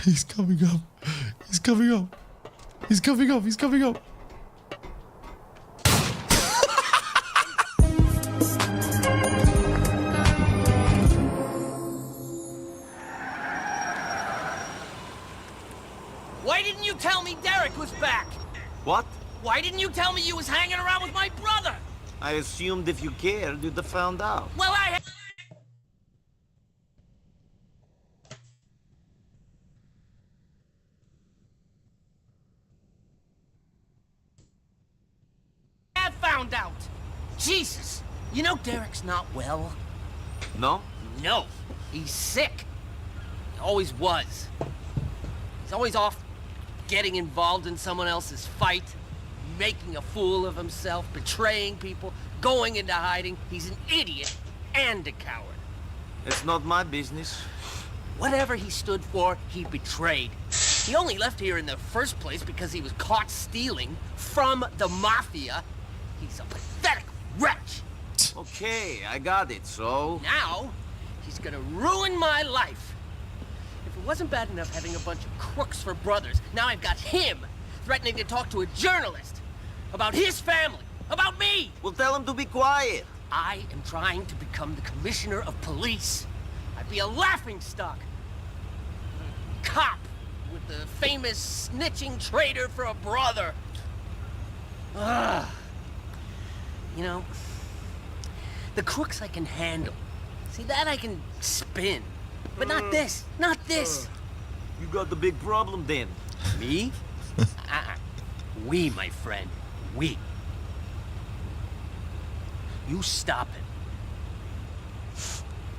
He's coming up. He's coming up. He's coming up. He's coming up. Why didn't you tell me Derek was back? What? Why didn't you tell me you was hanging around with my brother? I assumed if you cared, you'd have found out. Well, I have found out. Jesus. You know Derek's not well? No? No. He's sick. He always was. He's always off getting involved in someone else's fight, making a fool of himself, betraying people, going into hiding. He's an idiot and a coward. It's not my business. Whatever he stood for, he betrayed. He only left here in the first place because he was caught stealing from the Mafia. He's a pathetic wretch. Okay, I got it, so... Now, he's gonna ruin my life. If it wasn't bad enough having a bunch of crooks for brothers, now I've got him threatening to talk to a journalist about his family, about me. Well, tell him to be quiet. I am trying to become the commissioner of police. I'd be a laughingstock. A cop with the famous snitching traitor for a brother. Ugh. You know, the crooks I can handle. See, that I can spin. But not this. Not this. You got the big problem then. Me? We, my friend. We. You stop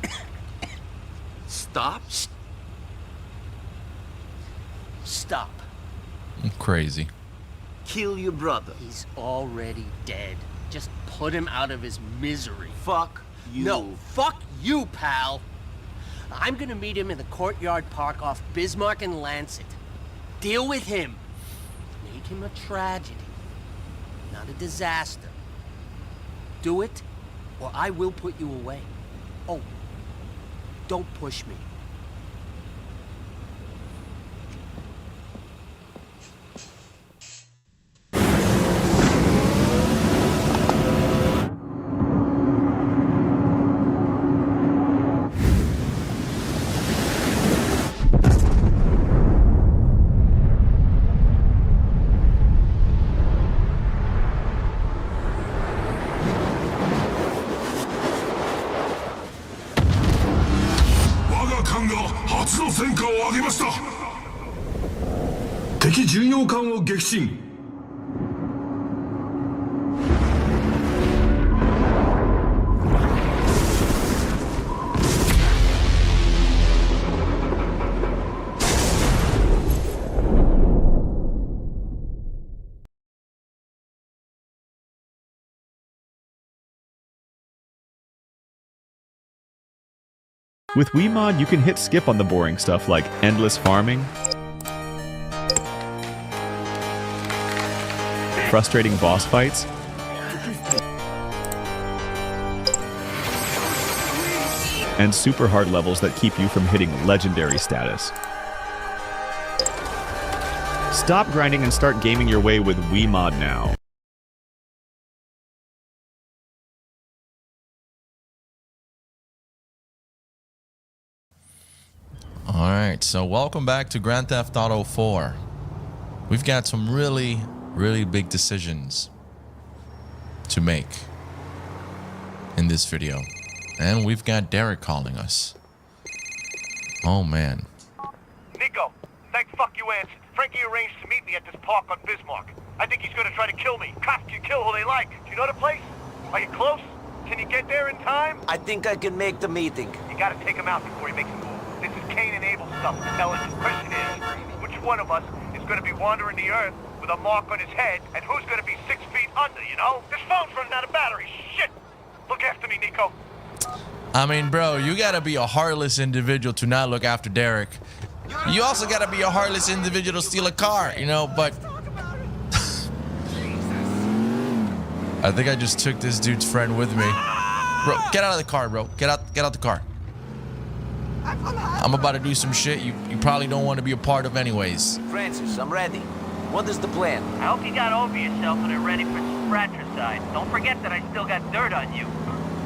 it. Stop? Stop. Crazy. Kill your brother. He's already dead. Just put him out of his misery. Fuck you. No, fuck you, pal. I'm gonna meet him in the Courtyard Park off Bismarck and Lancet. Deal with him. Make him a tragedy, not a disaster. Do it, or I will put you away. Oh, don't push me. With Wiimod, you can hit skip on the boring stuff like endless farming, frustrating boss fights, and super hard levels that keep you from hitting legendary status. Stop grinding and start gaming your way with Wiimod now. Alright, so welcome back to Grand Theft Auto 4. We've got some really big decisions to make in this video. And we've got Derek calling us. Oh man. Nico, thank fuck you answered. Frankie arranged to meet me at this park on Bismarck. I think he's gonna try to kill me. Cops can kill who they like. Do you know the place? Are you close? Can you get there in time? I think I can make the meeting. You gotta take him out before he makes a move. This is Cain and Abel stuff. Ellis, the question is, which one of us is gonna be wandering the earth with a mark on his head, and who's gonna be 6 feet under, you know? This phone's running out of battery. Shit! Look after me, Nico. I mean, bro, you gotta be a heartless individual to not look after Derek. You also gotta be a heartless individual to steal a car, you know, but... I think I just took this dude's friend with me. Bro, get out of the car, bro. Get out the car. I'm about to do some shit you probably don't want to be a part of anyways. Francis, I'm ready. What is the plan? I hope you got over yourself and are ready for some fratricide. Don't forget that I still got dirt on you.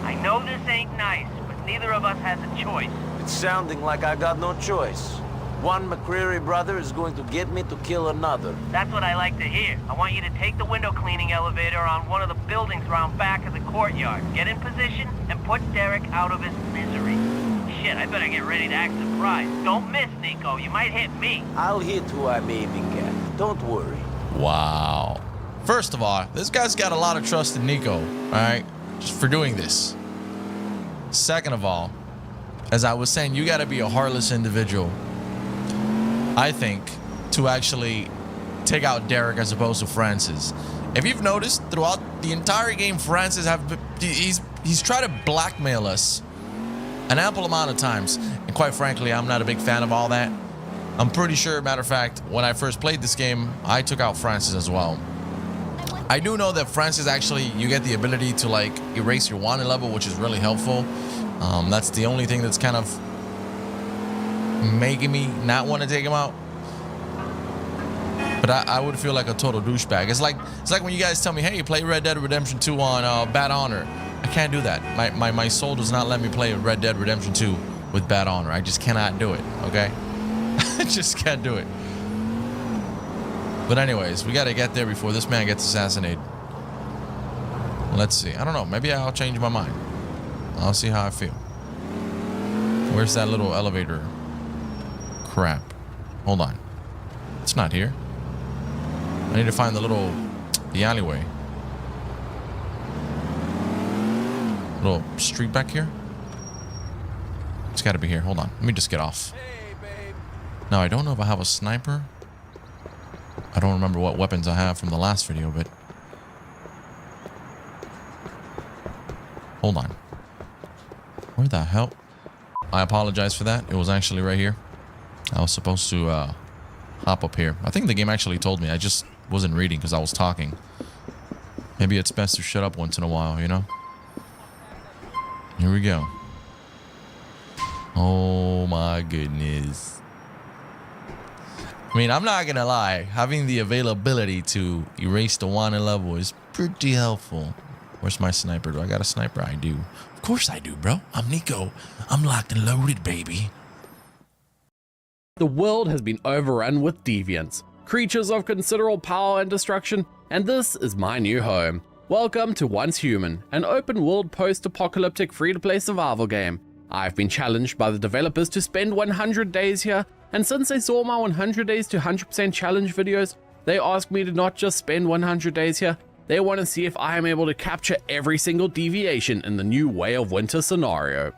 I know this ain't nice, but neither of us has a choice. It's sounding like I got no choice. One McCreary brother is going to get me to kill another. That's what I like to hear. I want you to take the window cleaning elevator on one of the buildings around back of the courtyard. Get in position and put Derek out of his misery. Shit, I better get ready to act surprised. Don't miss, Nico. You might hit me. I'll hit who I'm aiming at. Don't worry. Wow. First of all, this guy's got a lot of trust in Nico, all right, just for doing this. Second of all, as I was saying, you got to be a heartless individual, I think, to actually take out Derek as opposed to Francis. If you've noticed, throughout the entire game, Francis he's tried to blackmail us an ample amount of times, and quite frankly, I'm not a big fan of all that. I'm pretty sure, matter of fact, when I first played this game, I took out Francis as well. I do know that Francis actually, you get the ability to like erase your wanted level, which is really helpful. That's the only thing that's kind of making me not want to take him out. But I would feel like a total douchebag. It's like when you guys tell me, hey, play Red Dead Redemption 2 on Bad Honor. I can't do that. My soul does not let me play Red Dead Redemption 2 with Bad Honor. I just cannot do it, okay? I just can't do it. But anyways, we got to get there before this man gets assassinated. Let's see. I don't know. Maybe I'll change my mind. I'll see how I feel. Where's that little elevator? Crap. Hold on. It's not here. I need to find the alleyway. Little street back here. It's got to be here. Hold on. Let me just get off. Now, I don't know if I have a sniper. I don't remember what weapons I have from the last video, but... Hold on. Where the hell? I apologize for that. It was actually right here. I was supposed to hop up here. I think the game actually told me. I just wasn't reading because I was talking. Maybe it's best to shut up once in a while, you know? Here we go. Oh my goodness. I mean, I'm not gonna lie. Having the availability to erase the wanted level is pretty helpful. Where's my sniper? Do I got a sniper? I do. Of course I do, bro. I'm Nico. I'm locked and loaded, baby. The world has been overrun with deviants, creatures of considerable power and destruction, and this is my new home. Welcome to Once Human, an open-world post-apocalyptic free-to-play survival game. I've been challenged by the developers to spend 100 days here, and since they saw my 100 days to 100% challenge videos, they asked me to not just spend 100 days here, they want to see if I am able to capture every single deviation in the new Way of Winter scenario.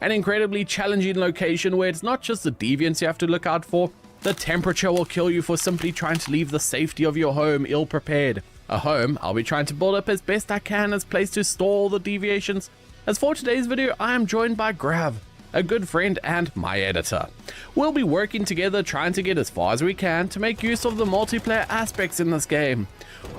An incredibly challenging location where it's not just the deviants you have to look out for, the temperature will kill you for simply trying to leave the safety of your home ill-prepared. A home I'll be trying to build up as best I can as a place to store all the deviations. As for today's video, I am joined by Grav, a good friend and my editor. We'll be working together trying to get as far as we can to make use of the multiplayer aspects in this game.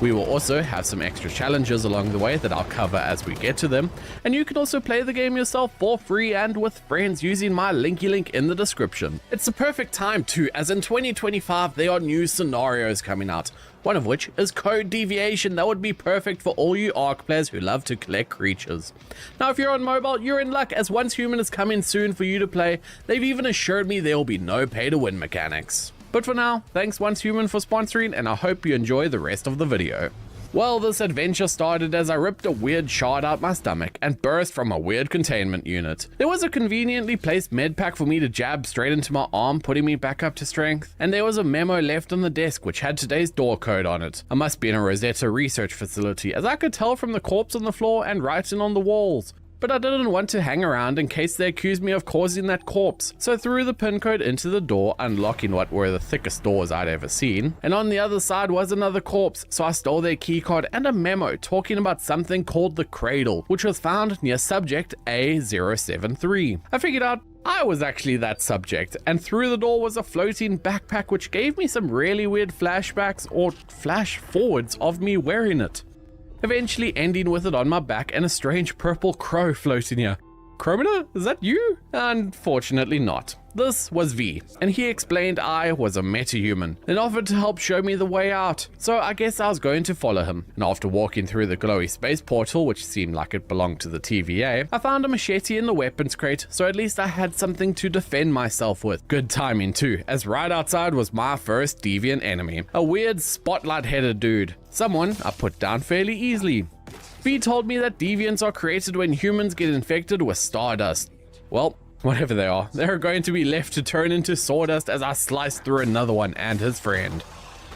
We will also have some extra challenges along the way that I'll cover as we get to them, and you can also play the game yourself for free and with friends using my linky link in the description. It's the perfect time too, as in 2025 there are new scenarios coming out, one of which is Code Deviation that would be perfect for all you ARK players who love to collect creatures. Now if you're on mobile, you're in luck as Once Human is coming soon for you to play. They've even assured me there will be no pay to win mechanics. But for now, thanks Once Human for sponsoring, and I hope you enjoy the rest of the video. Well, this adventure started as I ripped a weird shard out my stomach and burst from a weird containment unit. There was a conveniently placed med pack for me to jab straight into my arm, putting me back up to strength, and there was a memo left on the desk which had today's door code on it. I must be in a Rosetta research facility, as I could tell from the corpse on the floor and writing on the walls. But I didn't want to hang around in case they accused me of causing that corpse, so threw the pin code into the door, unlocking what were the thickest doors I'd ever seen. And on the other side was another corpse, so I stole their keycard and a memo talking about something called the Cradle, which was found near subject A073. I figured out I was actually that subject, and through the door was a floating backpack which gave me some really weird flashbacks or flash forwards of me wearing it. Eventually ending with it on my back and a strange purple crow floating here. Chromina, is that you? Unfortunately not. This was V, and he explained I was a metahuman, and offered to help show me the way out. So I guess I was going to follow him, and after walking through the glowy space portal, which seemed like it belonged to the TVA, I found a machete in the weapons crate, so at least I had something to defend myself with. Good timing too, as right outside was my first deviant enemy, a weird spotlight-headed dude, someone I put down fairly easily. V told me that deviants are created when humans get infected with stardust. Well, whatever they are, they're going to be left to turn into sawdust as I slice through another one and his friend.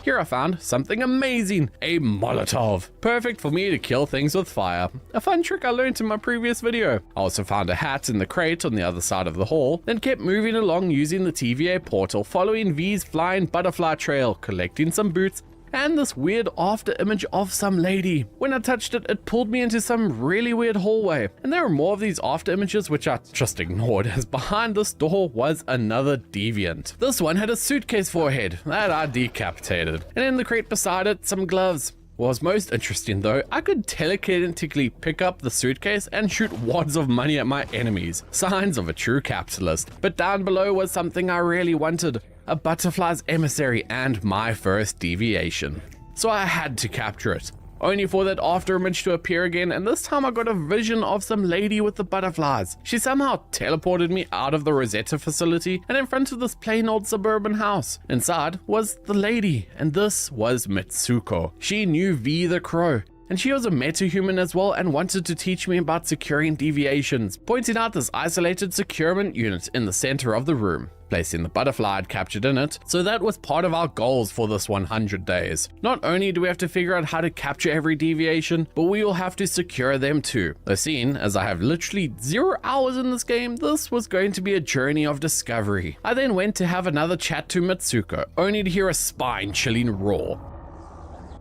Here I found something amazing, a Molotov. Perfect for me to kill things with fire. A fun trick I learned in my previous video. I also found a hat in the crate on the other side of the hall, then kept moving along using the TVA portal, following V's flying butterfly trail, collecting some boots, and this weird after image of some lady. When I touched it, it pulled me into some really weird hallway, and there were more of these after images which I just ignored, as behind this door was another deviant. This one had a suitcase for a head that I decapitated, and in the crate beside it, some gloves. What was most interesting though, I could telekinetically pick up the suitcase and shoot wads of money at my enemies. Signs of a true capitalist. But down below was something I really wanted. A butterfly's emissary and my first deviation. So I had to capture it. Only for that after image to appear again, and this time I got a vision of some lady with the butterflies. She somehow teleported me out of the Rosetta facility and in front of this plain old suburban house. Inside was the lady, and this was Mitsuko. She knew V the Crow, and she was a metahuman as well and wanted to teach me about securing deviations, pointing out this isolated securement unit in the center of the room, placing the butterfly I'd captured in it. So that was part of our goals for this 100 days. Not only do we have to figure out how to capture every deviation, but we will have to secure them too. Though seeing as I have literally 0 hours in this game, this was going to be a journey of discovery. I then went to have another chat to Mitsuko, only to hear a spine-chilling roar.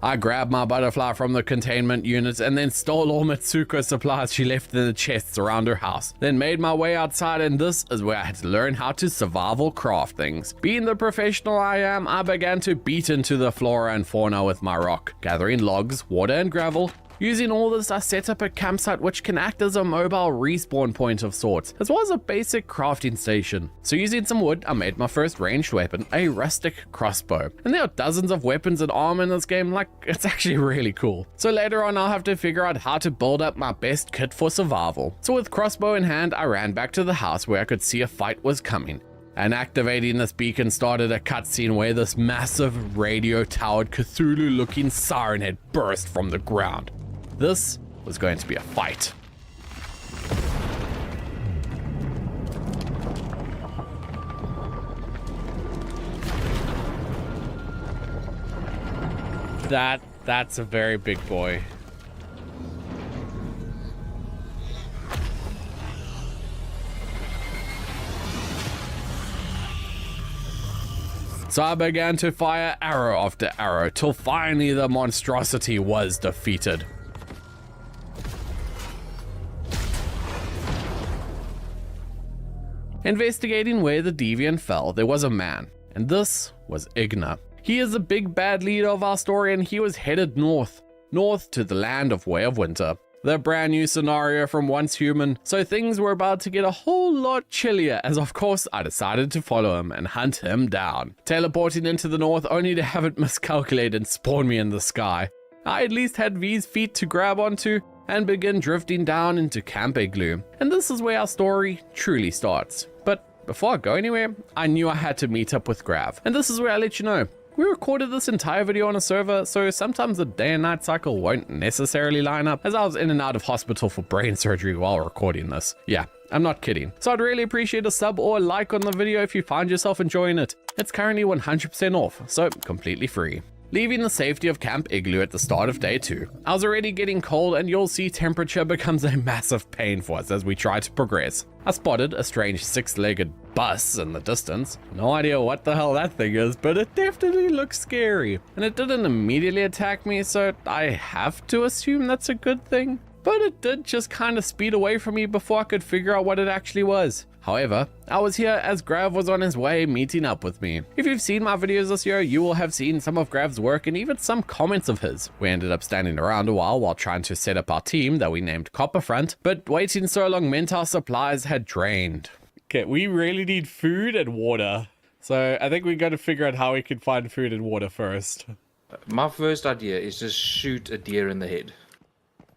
I grabbed my butterfly from the containment unit and then stole all Mitsuko's supplies she left in the chests around her house. Then made my way outside, and this is where I had to learn how to survival craft things. Being the professional I am, I began to beat into the flora and fauna with my rock, gathering logs, water and gravel. Using all this, I set up a campsite which can act as a mobile respawn point of sorts, as well as a basic crafting station. So using some wood, I made my first ranged weapon, a rustic crossbow. And there are dozens of weapons and armor in this game, like, it's actually really cool. So later on, I'll have to figure out how to build up my best kit for survival. So with crossbow in hand, I ran back to the house where I could see a fight was coming. And activating this beacon started a cutscene where this massive radio-towered Cthulhu-looking siren head burst from the ground. This was going to be a fight. That's a very big boy. So I began to fire arrow after arrow till finally the monstrosity was defeated. Investigating where the deviant fell, there was a man, and this was Igna. He is the big bad leader of our story, and he was headed north to the land of Way of Winter. The brand new scenario from Once Human, so things were about to get a whole lot chillier, as of course I decided to follow him and hunt him down. Teleporting into the north only to have it miscalculate and spawn me in the sky. I at least had V's feet to grab onto and begin drifting down into Camp Igloo. And this is where our story truly starts. But before I go anywhere, I knew I had to meet up with Grav. And this is where I let you know. We recorded this entire video on a server, so sometimes the day and night cycle won't necessarily line up, as I was in and out of hospital for brain surgery while recording this. Yeah, I'm not kidding. So I'd really appreciate a sub or a like on the video if you find yourself enjoying it. It's currently 100% off, so completely free. Leaving the safety of Camp Igloo at the start of day 2, I was already getting cold, and you'll see temperature becomes a massive pain for us as we try to progress. I spotted a strange 6-legged bus in the distance. No idea what the hell that thing is, but it definitely looks scary. And it didn't immediately attack me, so I have to assume that's a good thing. But it did just kind of speed away from me before I could figure out what it actually was. However, I was here as Grav was on his way meeting up with me. If you've seen my videos this year, you will have seen some of Grav's work and even some comments of his. We ended up standing around a while trying to set up our team that we named Copperfront, but waiting so long meant our supplies had drained. Okay, we really need food and water. So I think we got to figure out how we can find food and water first. My first idea is just shoot a deer in the head.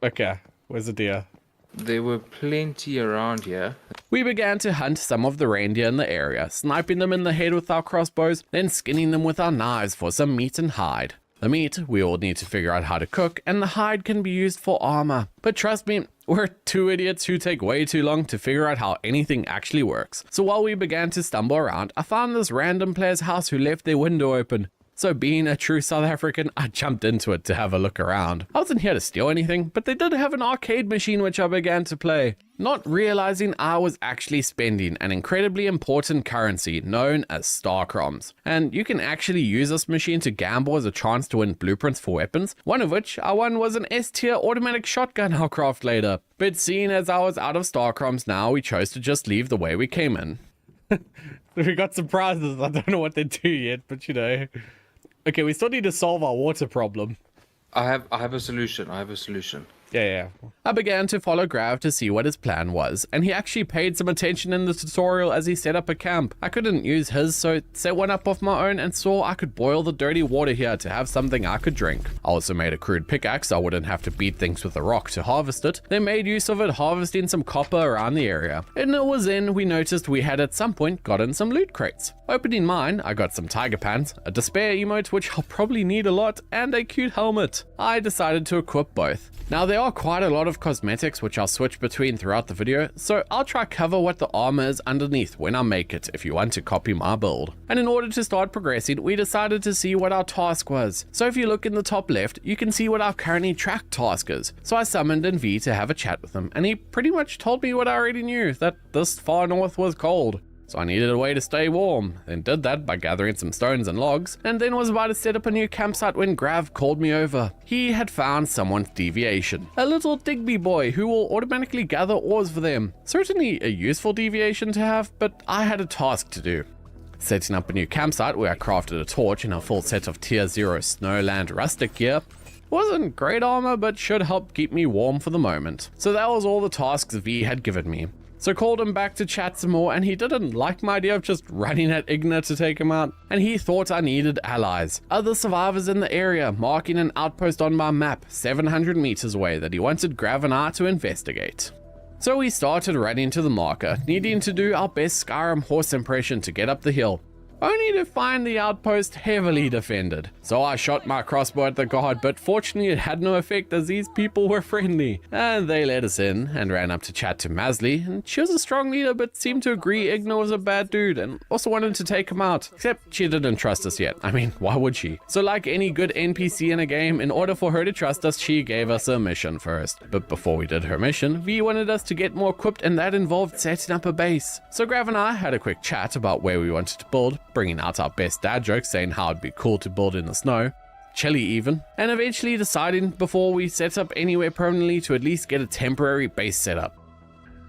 Okay, where's the deer? There were plenty around here. We began to hunt some of the reindeer in the area, sniping them in the head with our crossbows, then skinning them with our knives for some meat and hide. The meat we all need to figure out how to cook, and the hide can be used for armor. But trust me, we're two idiots who take way too long to figure out how anything actually works. So while we began to stumble around, I found this random player's house who left their window open. So being a true South African, I jumped into it to have a look around. I wasn't here to steal anything, but they did have an arcade machine which I began to play, not realizing I was actually spending an incredibly important currency known as Starcroms. And you can actually use this machine to gamble as a chance to win blueprints for weapons, one of which I won was an S-tier automatic shotgun I'll craft later. But seeing as I was out of Starcroms now, we chose to just leave the way we came in. We got some prizes, I don't know what they do yet, but you know. Okay, we still need to solve our water problem. I have a solution. Yeah. I began to follow Grav to see what his plan was, and he actually paid some attention in the tutorial as he set up a camp. I couldn't use his, so set one up of my own and saw I could boil the dirty water here to have something I could drink. I also made a crude pickaxe so I wouldn't have to beat things with a rock to harvest it, then made use of it harvesting some copper around the area. And it was then we noticed we had at some point gotten some loot crates. Opening mine, I got some tiger pants, a despair emote which I'll probably need a lot, and a cute helmet. I decided to equip both. Now there are quite a lot of cosmetics which I'll switch between throughout the video, so I'll try cover what the armor is underneath when I make it if you want to copy my build. And in order to start progressing, we decided to see what our task was. So if you look in the top left, you can see what our currently tracked task is. So I summoned Envy to have a chat with him, and he pretty much told me what I already knew, that this far north was cold. So I needed a way to stay warm, then did that by gathering some stones and logs, and then was about to set up a new campsite when Grav called me over. He had found someone's deviation, a little Digby boy who will automatically gather ores for them. Certainly a useful deviation to have, but I had a task to do. Setting up a new campsite where I crafted a torch and a full set of tier 0 Snowland rustic gear. Wasn't great armor, but should help keep me warm for the moment. So that was all the tasks V had given me. So called him back to chat some more, and he didn't like my idea of just running at Igna to take him out, and he thought I needed allies. Other survivors in the area, marking an outpost on my map 700 meters away that he wanted Grav and I to investigate. So we started running to the marker, needing to do our best Skyrim horse impression to get up the hill, only to find the outpost heavily defended. So I shot my crossbow at the guard, but fortunately it had no effect as these people were friendly. And they let us in and ran up to chat to Masley, and she was a strong leader but seemed to agree Igna was a bad dude and also wanted to take him out. Except she didn't trust us yet. I mean, why would she? So like any good NPC in a game, in order for her to trust us, she gave us a mission first. But before we did her mission, V wanted us to get more equipped, and that involved setting up a base. So Grav and I had a quick chat about where we wanted to build, bringing out our best dad jokes saying how it'd be cool to build in the snow, chilly even, and eventually deciding before we set up anywhere permanently to at least get a temporary base set up.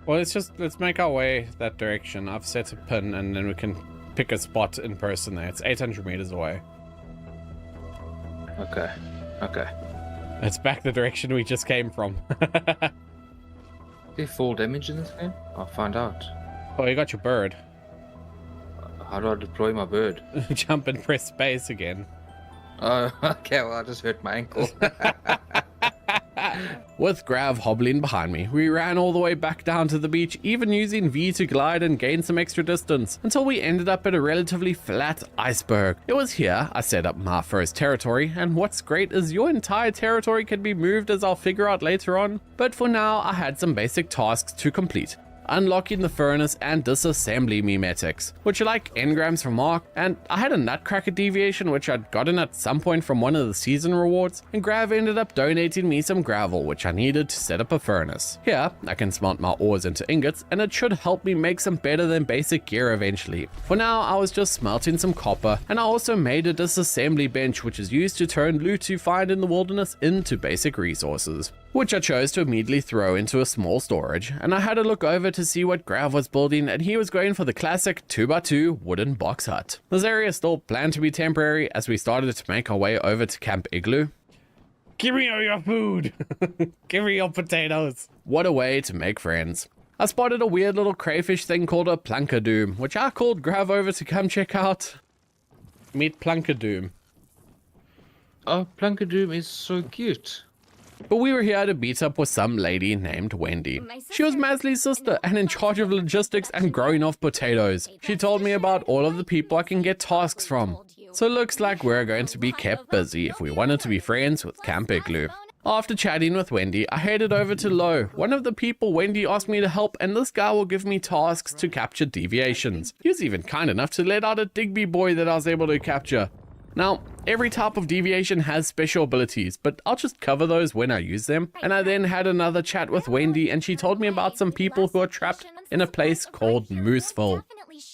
Well, let's make our way that direction. I've set a pin and then we can pick a spot in person there. It's 800 meters away. Okay. It's back the direction we just came from. Is there fall damage in this game? I'll find out. Oh, you got your bird. How do I deploy my bird? Jump and press space again. Oh, okay, well I just hurt my ankle. With Grav hobbling behind me, we ran all the way back down to the beach, even using V to glide and gain some extra distance, until we ended up at a relatively flat iceberg. It was here I set up my first territory, and what's great is your entire territory can be moved, as I'll figure out later on, but for now I had some basic tasks to complete. Unlocking the furnace and disassembly memetics, which are like engrams from Mark, and I had a nutcracker deviation which I'd gotten at some point from one of the season rewards, and Grav ended up donating me some gravel which I needed to set up a furnace. Here, I can smelt my ores into ingots, and it should help me make some better than basic gear eventually. For now, I was just smelting some copper, and I also made a disassembly bench which is used to turn loot you find in the wilderness into basic resources. which I chose to immediately throw into a small storage, and I had a look over to see what Grav was building, and he was going for the classic 2x2 wooden box hut. This area still planned to be temporary as we started to make our way over to Camp Igloo. Give me all your food! Give me your potatoes! What a way to make friends. I spotted a weird little crayfish thing called a Plankadoom, which I called Grav over to come check out. Meet Plankadoom. Oh, Plankadoom is so cute. But we were here to meet up with some lady named Wendy. She was Masley's sister and in charge of logistics and growing of potatoes. She told me about all of the people I can get tasks from. So looks like we're going to be kept busy if we wanted to be friends with Camp Igloo. After chatting with Wendy, I headed over to Lo, one of the people Wendy asked me to help, and this guy will give me tasks to capture deviations. He was even kind enough to let out a Digby boy that I was able to capture. Now, every type of deviation has special abilities, but I'll just cover those when I use them. And I then had another chat with Wendy, and she told me about some people who are trapped in a place called Mooseville.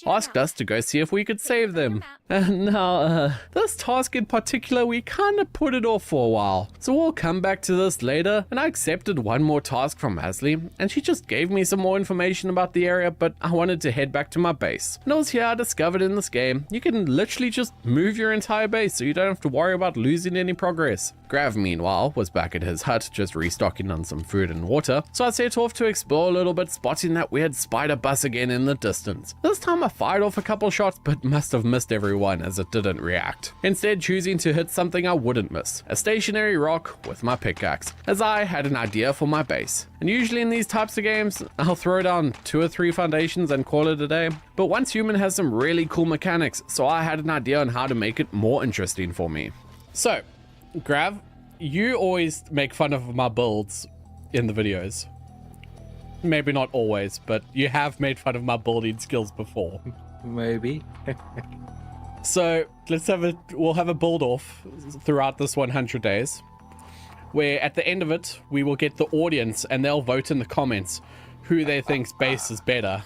Asked us to go see if we could save them. Now, this task in particular, we kind of put it off for a while. So we'll come back to this later, and I accepted one more task from Masley, and she just gave me some more information about the area, but I wanted to head back to my base. And it was here I discovered in this game, you can literally just move your entire base, so you don't have to worry about losing any progress. Grav, meanwhile, was back at his hut, just restocking on some food and water, so I set off to explore a little bit, spotting that weird spider bus again in the distance. This time I fired off a couple shots, but must have missed everyone as it didn't react. Instead, choosing to hit something I wouldn't miss, a stationary rock with my pickaxe, as I had an idea for my base. And usually in these types of games, I'll throw down 2 or 3 foundations and call it a day. But Once Human has some really cool mechanics, so I had an idea on how to make it more interesting for me. So, Grav, you always make fun of my builds in the videos. Maybe not always, but you have made fun of my building skills before. Maybe. So we'll have a build off throughout this 100 days, where at the end of it, we will get the audience and they'll vote in the comments who they think's base is better.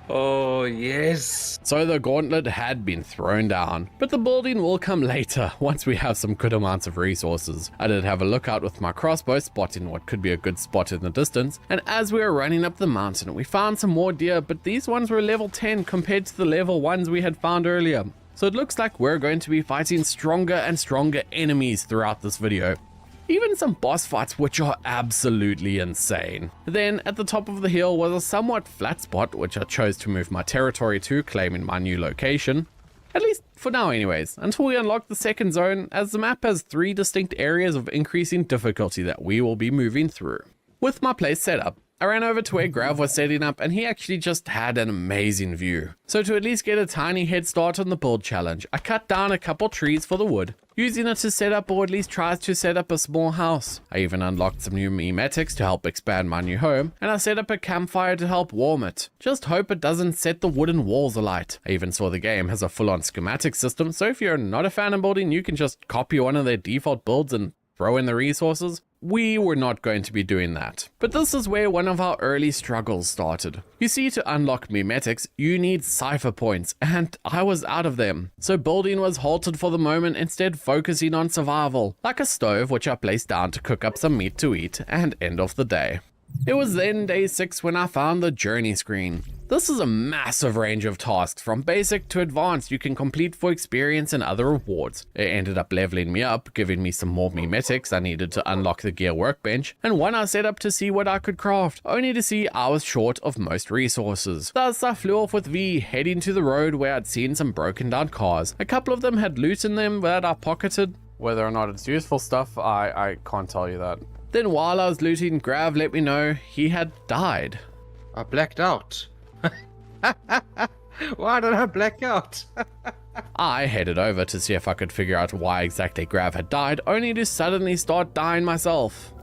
Oh, yes. So the gauntlet had been thrown down, but the building will come later once we have some good amounts of resources. I did have a look out with my crossbow, spotting what could be a good spot in the distance, and as we were running up the mountain, we found some more deer, but these ones were level 10 compared to the level 1s we had found earlier. So it looks like we're going to be fighting stronger and stronger enemies throughout this video. Even some boss fights which are absolutely insane. Then at the top of the hill was a somewhat flat spot which I chose to move my territory to, claiming my new location. At least for now anyways, until we unlock the second zone, as the map has 3 distinct areas of increasing difficulty that we will be moving through. With my place set up, I ran over to where Grav was setting up, and he actually just had an amazing view. So to at least get a tiny head start on the build challenge, I cut down a couple trees for the wood, using it to set up, or at least try to set up, a small house. I even unlocked some new memetics to help expand my new home, and I set up a campfire to help warm it. Just hope it doesn't set the wooden walls alight. I even saw the game has a full-on schematic system, so if you're not a fan of building, you can just copy one of their default builds and throw in the resources. We were not going to be doing that. But this is where one of our early struggles started. You see, to unlock memetics, you need cipher points, and I was out of them. So building was halted for the moment, instead focusing on survival, like a stove which I placed down to cook up some meat to eat and end off the day. It was then day 6 when I found the journey screen. This is a massive range of tasks from basic to advanced you can complete for experience and other rewards. It ended up leveling me up, giving me some more memetics I needed to unlock the gear workbench, and one I set up to see what I could craft, only to see I was short of most resources. Thus I flew off with V, heading to the road where I'd seen some broken down cars. A couple of them had loot in them that I pocketed. Whether or not it's useful stuff, I can't tell you that. Then while I was looting, Grav let me know he had died. I blacked out. Why did I black out? I headed over to see if I could figure out why exactly Grav had died, only to suddenly start dying myself.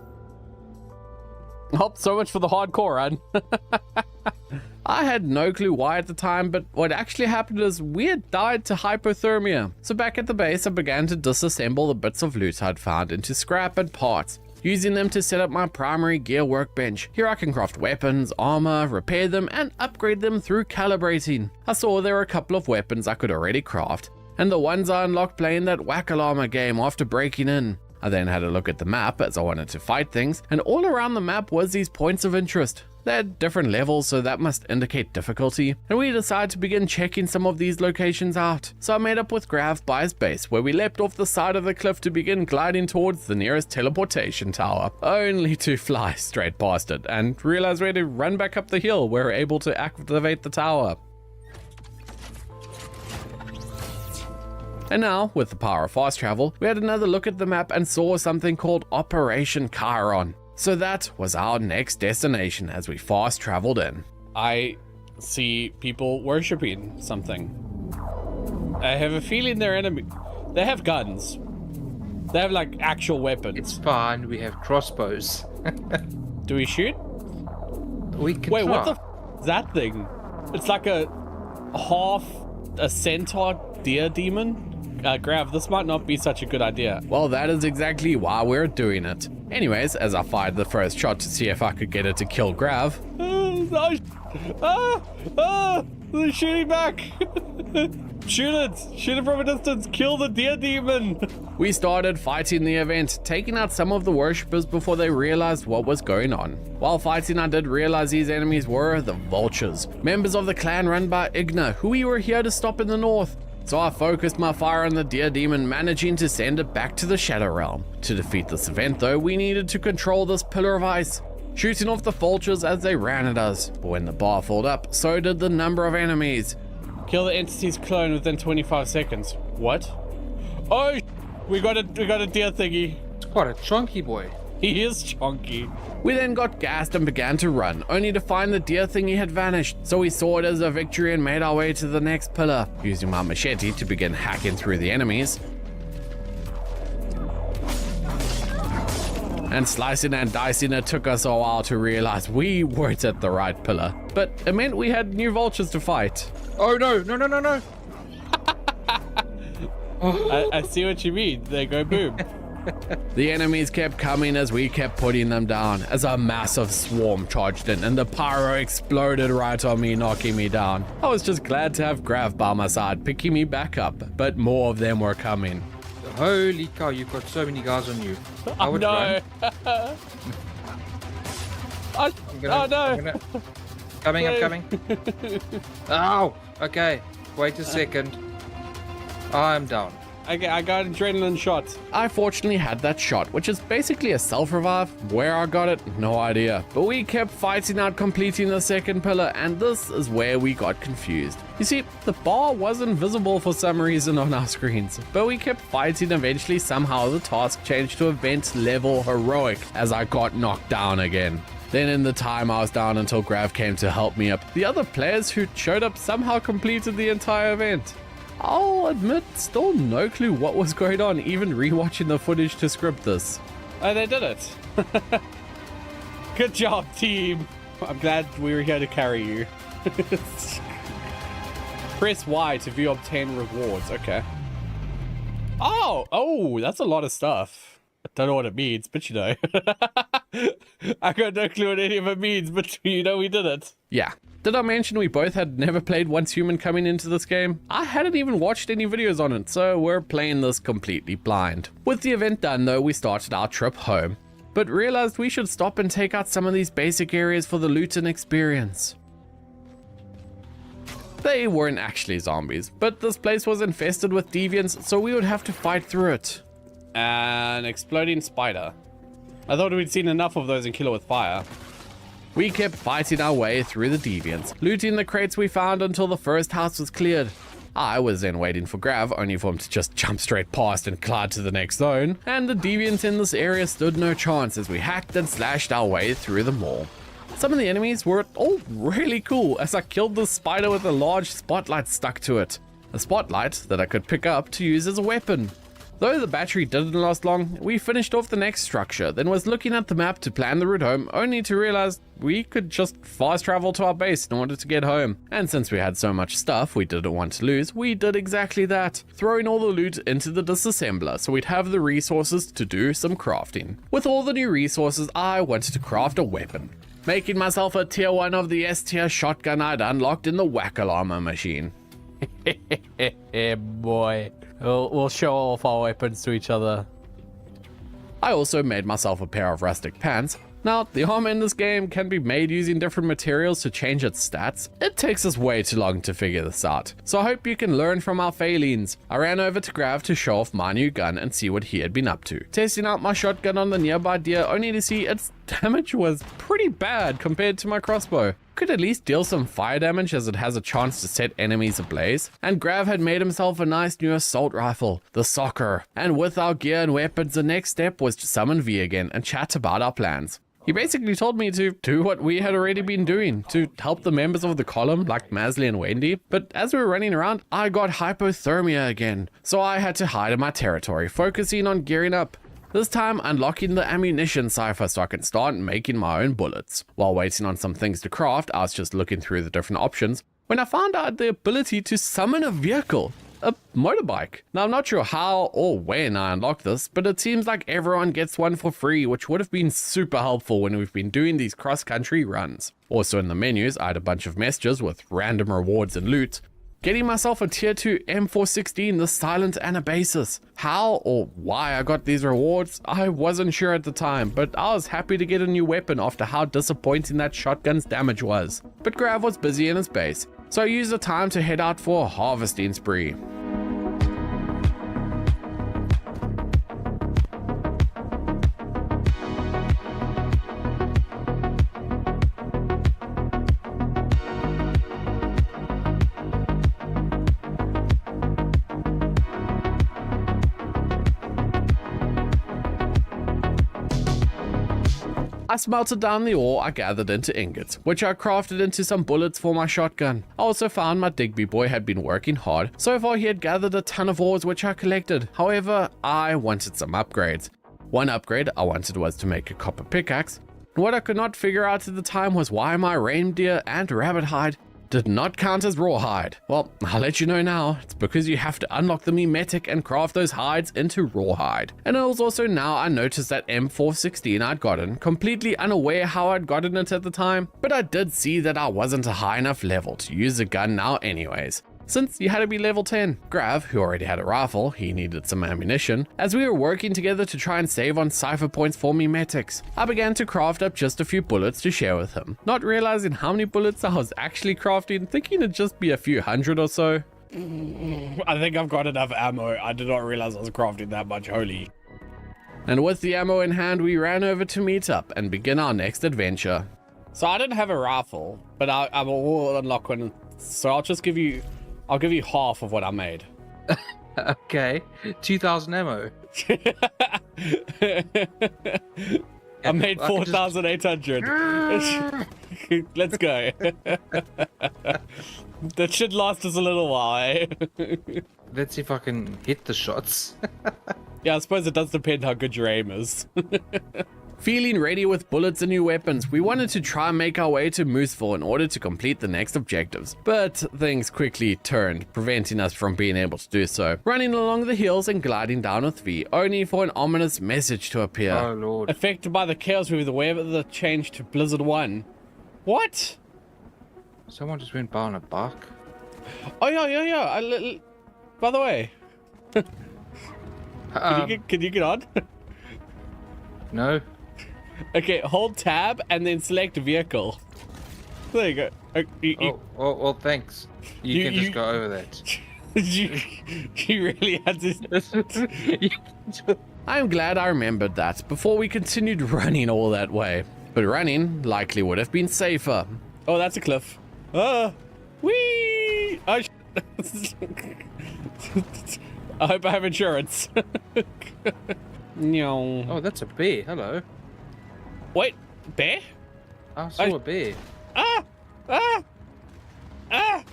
Oh, so much for the hardcore run. I had no clue why at the time, but what actually happened is we had died to hypothermia. So back at the base, I began to disassemble the bits of loot I'd found into scrap and parts, using them to set up my primary gear workbench. Here I can craft weapons, armor, repair them, and upgrade them through calibrating. I saw there were a couple of weapons I could already craft, and the ones I unlocked playing that Whack-A-Llama game after breaking in. I then had a look at the map as I wanted to fight things, and all around the map was these points of interest. They had different levels, so that must indicate difficulty, and we decided to begin checking some of these locations out. So I made up with Grav by his base, where we leapt off the side of the cliff to begin gliding towards the nearest teleportation tower, only to fly straight past it, and realize we had to run back up the hill where we were able to activate the tower. And now, with the power of fast travel, we had another look at the map and saw something called Operation Chiron. So that was our next destination as we fast traveled in. I see people worshipping something. I have a feeling they're enemy. They have guns. They have like actual weapons. It's fine. We have crossbows. Do we shoot? We can Wait, try. what the f is that thing? It's like a centaur deer demon? Grav, this might not be such a good idea. Well, that is exactly why we're doing it. Anyways, as I fired the first shot to see if I could get it to kill Grav. They're shooting back. Shoot it from a distance, kill the deer demon. We started fighting the event, taking out some of the worshippers before they realized what was going on. While fighting, I did realize these enemies were the Vultures, members of the clan run by Igna, who we were here to stop in the north. So I focused my fire on the deer demon, managing to send it back to the Shadow Realm. To defeat this event though, we needed to control this pillar of ice, shooting off the vultures as they ran at us. But when the bar filled up, so did the number of enemies. Kill the entity's clone within 25 seconds. What? Oh, we got a deer thingy. It's quite a chunky boy. He is chunky. We then got gassed and began to run, only to find the deer thingy had vanished. So we saw it as a victory and made our way to the next pillar, using my machete to begin hacking through the enemies. And slicing and dicing, it took us a while to realize we weren't at the right pillar. But it meant we had new vultures to fight. Oh no. I see what you mean. They go boom. The enemies kept coming as we kept putting them down, as a massive swarm charged in and the pyro exploded right on me, knocking me down. I was just glad to have Grav by my side, picking me back up, but more of them were coming. Holy cow, you've got so many guys on you. I would run. I'm coming. Ow! Okay, wait a second. I'm down. I got an adrenaline shot. I fortunately had that shot, which is basically a self-revive. Where I got it, no idea. But we kept fighting out, completing the second pillar, and this is where we got confused. You see, the bar wasn't visible for some reason on our screens, but we kept fighting. Eventually, somehow the task changed to event level heroic as I got knocked down again. Then in the time I was down until Grav came to help me up, the other players who showed up somehow completed the entire event. I'll admit, still no clue what was going on, even rewatching the footage to script this. Oh, they did it. Good job, team. I'm glad we were here to carry you. Press Y to view obtain rewards. Okay. Oh, that's a lot of stuff. I don't know what it means, but you know. I got no clue what any of it means, but you know we did it. Yeah. Did I mention we both had never played Once Human coming into this game? I hadn't even watched any videos on it, so we're playing this completely blind. With the event done though, we started our trip home, but realized we should stop and take out some of these basic areas for the loot and experience. They weren't actually zombies, but this place was infested with deviants, so we would have to fight through it. An exploding spider. I thought we'd seen enough of those in Killer with Fire. We kept fighting our way through the deviants, looting the crates we found until the first house was cleared. I was then waiting for Grav, only for him to just jump straight past and glide to the next zone, and the deviants in this area stood no chance as we hacked and slashed our way through them all. Some of the enemies were all really cool as I killed the spider with a large spotlight stuck to it. A spotlight that I could pick up to use as a weapon. Though the battery didn't last long, we finished off the next structure, then was looking at the map to plan the route home, only to realize we could just fast travel to our base in order to get home. And since we had so much stuff we didn't want to lose, we did exactly that, throwing all the loot into the disassembler so we'd have the resources to do some crafting. With all the new resources, I wanted to craft a weapon, making myself a tier 1 of the S tier shotgun I'd unlocked in the Whack-A Llama machine. Boy. We'll show off our weapons to each other. I also made myself a pair of rustic pants. Now, the armor in this game can be made using different materials to change its stats. It takes us way too long to figure this out, so I hope you can learn from our failings. I ran over to Grav to show off my new gun and see what he had been up to. Testing out my shotgun on the nearby deer only to see its damage was pretty bad compared to my crossbow. Could at least deal some fire damage as it has a chance to set enemies ablaze. And Grav had made himself a nice new assault rifle, the Soccer. And with our gear and weapons, the next step was to summon V again and chat about our plans. He basically told me to do what we had already been doing, to help the members of the column like Masley and Wendy, but as we were running around, I got hypothermia again, so I had to hide in my territory, focusing on gearing up. This time unlocking the ammunition cipher so I can start making my own bullets. While waiting on some things to craft, I was just looking through the different options when I found out the ability to summon a vehicle. A motorbike. Now, I'm not sure how or when I unlocked this, but it seems like everyone gets one for free, which would have been super helpful when we've been doing these cross-country runs. Also in the menus, I had a bunch of messages with random rewards and loot. Getting myself a tier 2 M416, the Silent Anabasis. How or why I got these rewards, I wasn't sure at the time, but I was happy to get a new weapon after how disappointing that shotgun's damage was. But Grav was busy in his base, so I used the time to head out for a harvesting spree. I smelted down the ore I gathered into ingots, which I crafted into some bullets for my shotgun. I also found my Digby boy had been working hard. So far he had gathered a ton of ores which I collected. However, I wanted some upgrades. One upgrade I wanted was to make a copper pickaxe. And what I could not figure out at the time was why my reindeer and rabbit hide did not count as rawhide. Well, I'll let you know now. It's because you have to unlock the mimetic and craft those hides into rawhide. And it was also now I noticed that M416 I'd gotten, completely unaware how I'd gotten it at the time, but I did see that I wasn't a high enough level to use the gun now anyways. Since you had to be level 10. Grav, who already had a rifle, he needed some ammunition. As we were working together to try and save on cipher points for mimetics, I began to craft up just a few bullets to share with him. Not realizing how many bullets I was actually crafting, thinking it'd just be a few hundred or so. I think I've got enough ammo. I did not realize I was crafting that much, holy. And with the ammo in hand, we ran over to meet up and begin our next adventure. So I didn't have a rifle, but I will unlock one. So I'll give you half of what I made. Okay, 2,000 ammo. I made 4,800. Let's go. That should last us a little while, eh? Let's see if I can hit the shots. Yeah, I suppose it does depend how good your aim is. Feeling ready with bullets and new weapons, we wanted to try and make our way to Mooseville in order to complete the next objectives. But things quickly turned, preventing us from being able to do so. Running along the hills and gliding down with V, only for an ominous message to appear. Oh lord. Affected by the chaos with the weather that changed to Blizzard 1. What? Someone just went by on a bark. Oh yeah. By the way, can you get on? No. Okay, hold tab and then select vehicle. There you go. Well, thanks. You can just go over that. you really had to. I am glad I remembered that before we continued running all that way. But running likely would have been safer. Oh, that's a cliff. Whee! Oh, I hope I have insurance. No. Oh, that's a bear. Hello. Wait, bear? I saw a bear.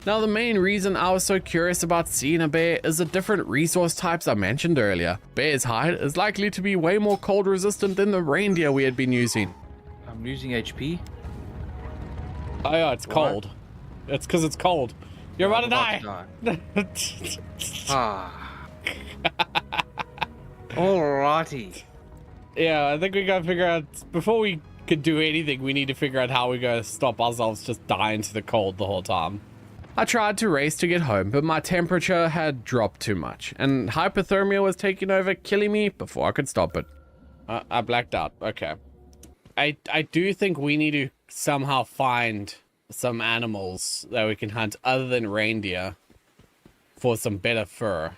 Now the main reason I was so curious about seeing a bear is the different resource types I mentioned earlier. Bear's hide is likely to be way more cold resistant than the reindeer we had been using. I'm losing HP. Oh yeah, it's cold. It's because it's cold. You're about to die. Alrighty. Yeah, I think we gotta figure out, before we could do anything, we need to figure out how we're gonna stop ourselves just dying to the cold the whole time. I tried to race to get home, but my temperature had dropped too much, and hypothermia was taking over, killing me before I could stop it. I blacked out. Okay. I do think we need to somehow find some animals that we can hunt other than reindeer for some better fur.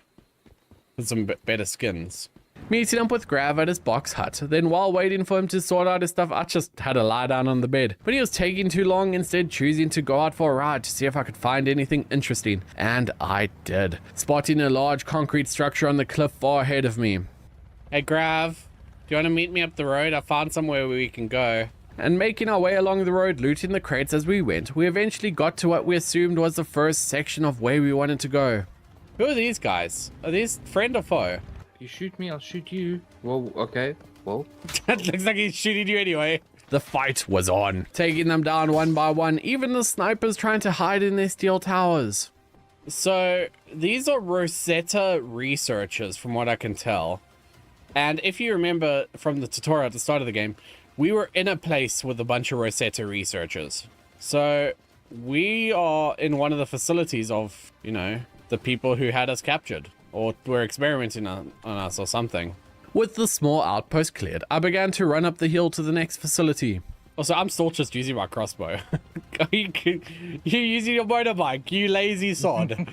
For some better skins. Meeting up with Grav at his box hut. Then while waiting for him to sort out his stuff, I just had to lie down on the bed. But he was taking too long, instead choosing to go out for a ride to see if I could find anything interesting. And I did. Spotting a large concrete structure on the cliff far ahead of me. Hey Grav, do you want to meet me up the road? I found somewhere where we can go. And making our way along the road, looting the crates as we went, we eventually got to what we assumed was the first section of where we wanted to go. Who are these guys? Are these friend or foe? You shoot me, I'll shoot you. Well, okay. Well. That looks like he's shooting you anyway. The fight was on, taking them down one by one, even the snipers trying to hide in their steel towers. So, these are Rosetta researchers from what I can tell. And if you remember from the tutorial at the start of the game, we were in a place with a bunch of Rosetta researchers. So, we are in one of the facilities of, you know, the people who had us captured. Or were experimenting on us or something. With the small outpost cleared, I began to run up the hill to the next facility. Also, I'm still just using my crossbow. You're using your motorbike, you lazy sod.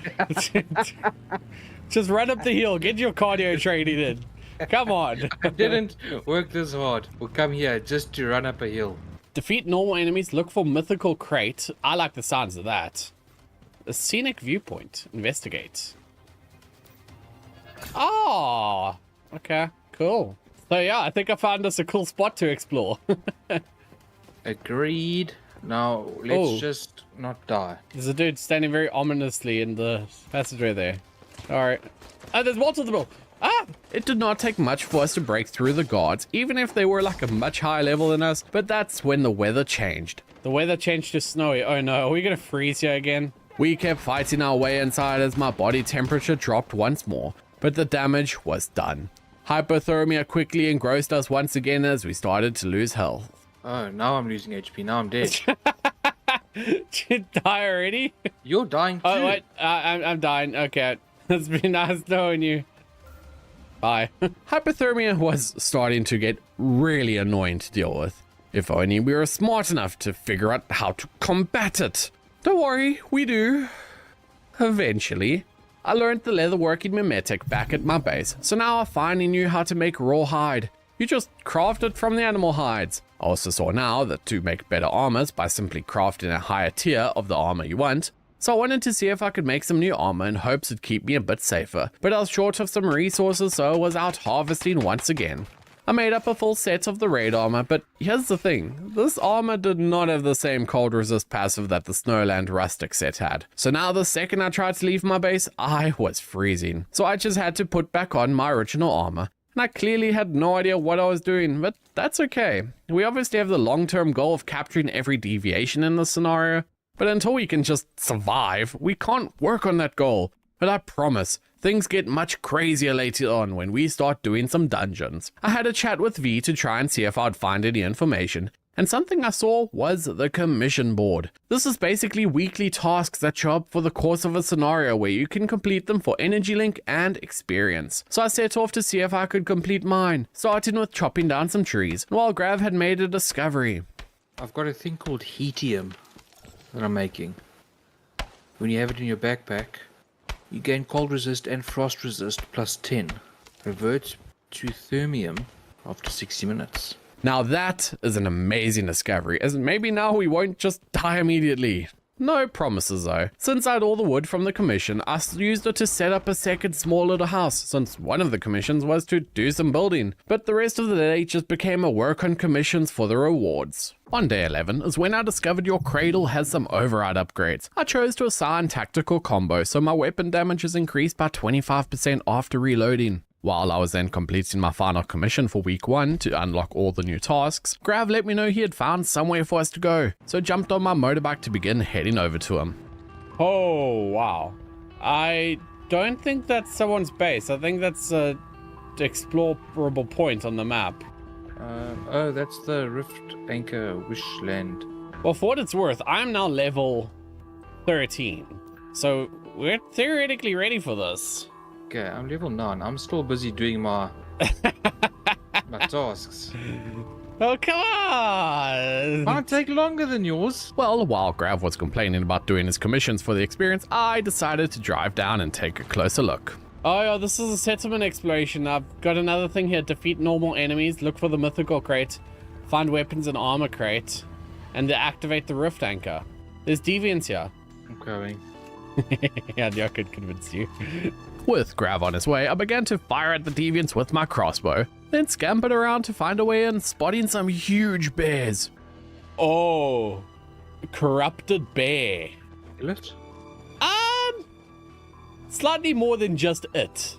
Just run up the hill, get your cardio training in. Come on. I didn't work this hard. We'll come here just to run up a hill. Defeat normal enemies, look for mythical crate. I like the sounds of that. A scenic viewpoint. Investigate. Oh, okay, cool. So yeah, I think I found us a cool spot to explore. Agreed. Now, let's just not die. There's a dude standing very ominously in the passageway there. Alright. Oh, there's multiple. Ah! It did not take much for us to break through the guards, even if they were like a much higher level than us, but that's when the weather changed. The weather changed to snowy. Oh no, are we gonna freeze here again? We kept fighting our way inside as my body temperature dropped once more. But the damage was done. Hypothermia quickly engrossed us once again as we started to lose health. Oh, now I'm losing HP. Now I'm dead. Did you die already? You're dying too. Oh, wait. I'm dying. Okay. It's been nice knowing you. Bye. Hypothermia was starting to get really annoying to deal with. If only we were smart enough to figure out how to combat it. Don't worry, we do. Eventually. I learned the leatherworking mimetic back at my base, so now I finally knew how to make raw hide. You just craft it from the animal hides. I also saw now that to make better armors by simply crafting a higher tier of the armor you want, so I wanted to see if I could make some new armor in hopes it'd keep me a bit safer, but I was short of some resources, so I was out harvesting once again. I made up a full set of the raid armor, but here's the thing, this armor did not have the same cold resist passive that the Snowland Rustic set had. So now the second I tried to leave my base, I was freezing. So I just had to put back on my original armor. And I clearly had no idea what I was doing, but that's okay. We obviously have the long-term goal of capturing every deviation in the scenario, but until we can just survive, we can't work on that goal. But I promise, things get much crazier later on when we start doing some dungeons. I had a chat with V to try and see if I'd find any information, and something I saw was the commission board. This is basically weekly tasks that show up for the course of a scenario where you can complete them for energy link and experience. So I set off to see if I could complete mine, starting with chopping down some trees, while Grav had made a discovery. I've got a thing called Hetium that I'm making. When you have it in your backpack, you gain cold resist and frost resist plus 10. Reverts to thermium after 60 minutes. Now that is an amazing discovery, as maybe now we won't just die immediately. No promises though. Since I had all the wood from the commission, I used it to set up a second small little house, since one of the commissions was to do some building, but the rest of the day just became a work on commissions for the rewards. On day 11 is when I discovered your cradle has some override upgrades. I chose to assign tactical combo, so my weapon damage is increased by 25% after reloading. While I was then completing my final commission for week 1 to unlock all the new tasks, Grav let me know he had found somewhere for us to go, so jumped on my motorbike to begin heading over to him. Oh, wow. I don't think that's someone's base. I think that's a explorable point on the map. Oh, that's the Rift Anchor Wishland. Well, for what it's worth, I'm now level 13, so we're theoretically ready for this. Okay, I'm level 9. I'm still busy doing my My tasks. Oh, come on! Might take longer than yours. Well, while Grav was complaining about doing his commissions for the experience, I decided to drive down and take a closer look. Oh, yeah, this is a settlement exploration. I've got another thing here. Defeat normal enemies, look for the mythical crate, find weapons and armor crate, and activate the rift anchor. There's deviants here. I'm going. Yeah, I could convince you. With Grav on his way, I began to fire at the deviants with my crossbow, then scampered around to find a way in, spotting some huge bears. Oh, corrupted bear. Kill it? Slightly more than just it.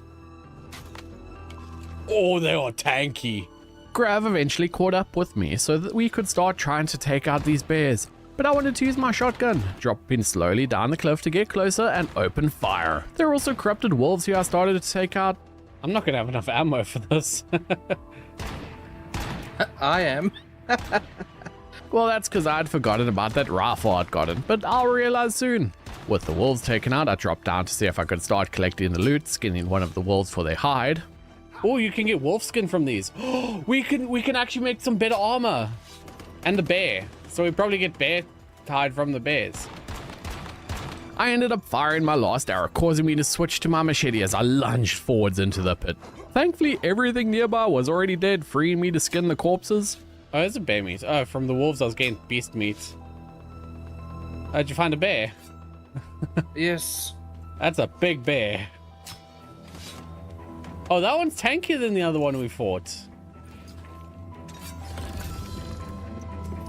Oh, they are tanky. Grav eventually caught up with me so that we could start trying to take out these bears. But I wanted to use my shotgun, dropping slowly down the cliff to get closer and open fire. There are also corrupted wolves who I started to take out. I'm not gonna have enough ammo for this. I am. Well, that's because I'd forgotten about that rifle I'd gotten, but I'll realize soon. With the wolves taken out, I dropped down to see if I could start collecting the loot, skinning one of the wolves for their hide. Oh, you can get wolf skin from these. we can actually make some better armor. And the bear. So we probably get bear hide from the bears. I ended up firing my last arrow, causing me to switch to my machete as I lunged forwards into the pit. Thankfully, everything nearby was already dead, freeing me to skin the corpses. Oh, there's a bear meat. Oh, from the wolves I was getting beast meat. Did you find a bear? Yes. That's a big bear. Oh, that one's tankier than the other one we fought.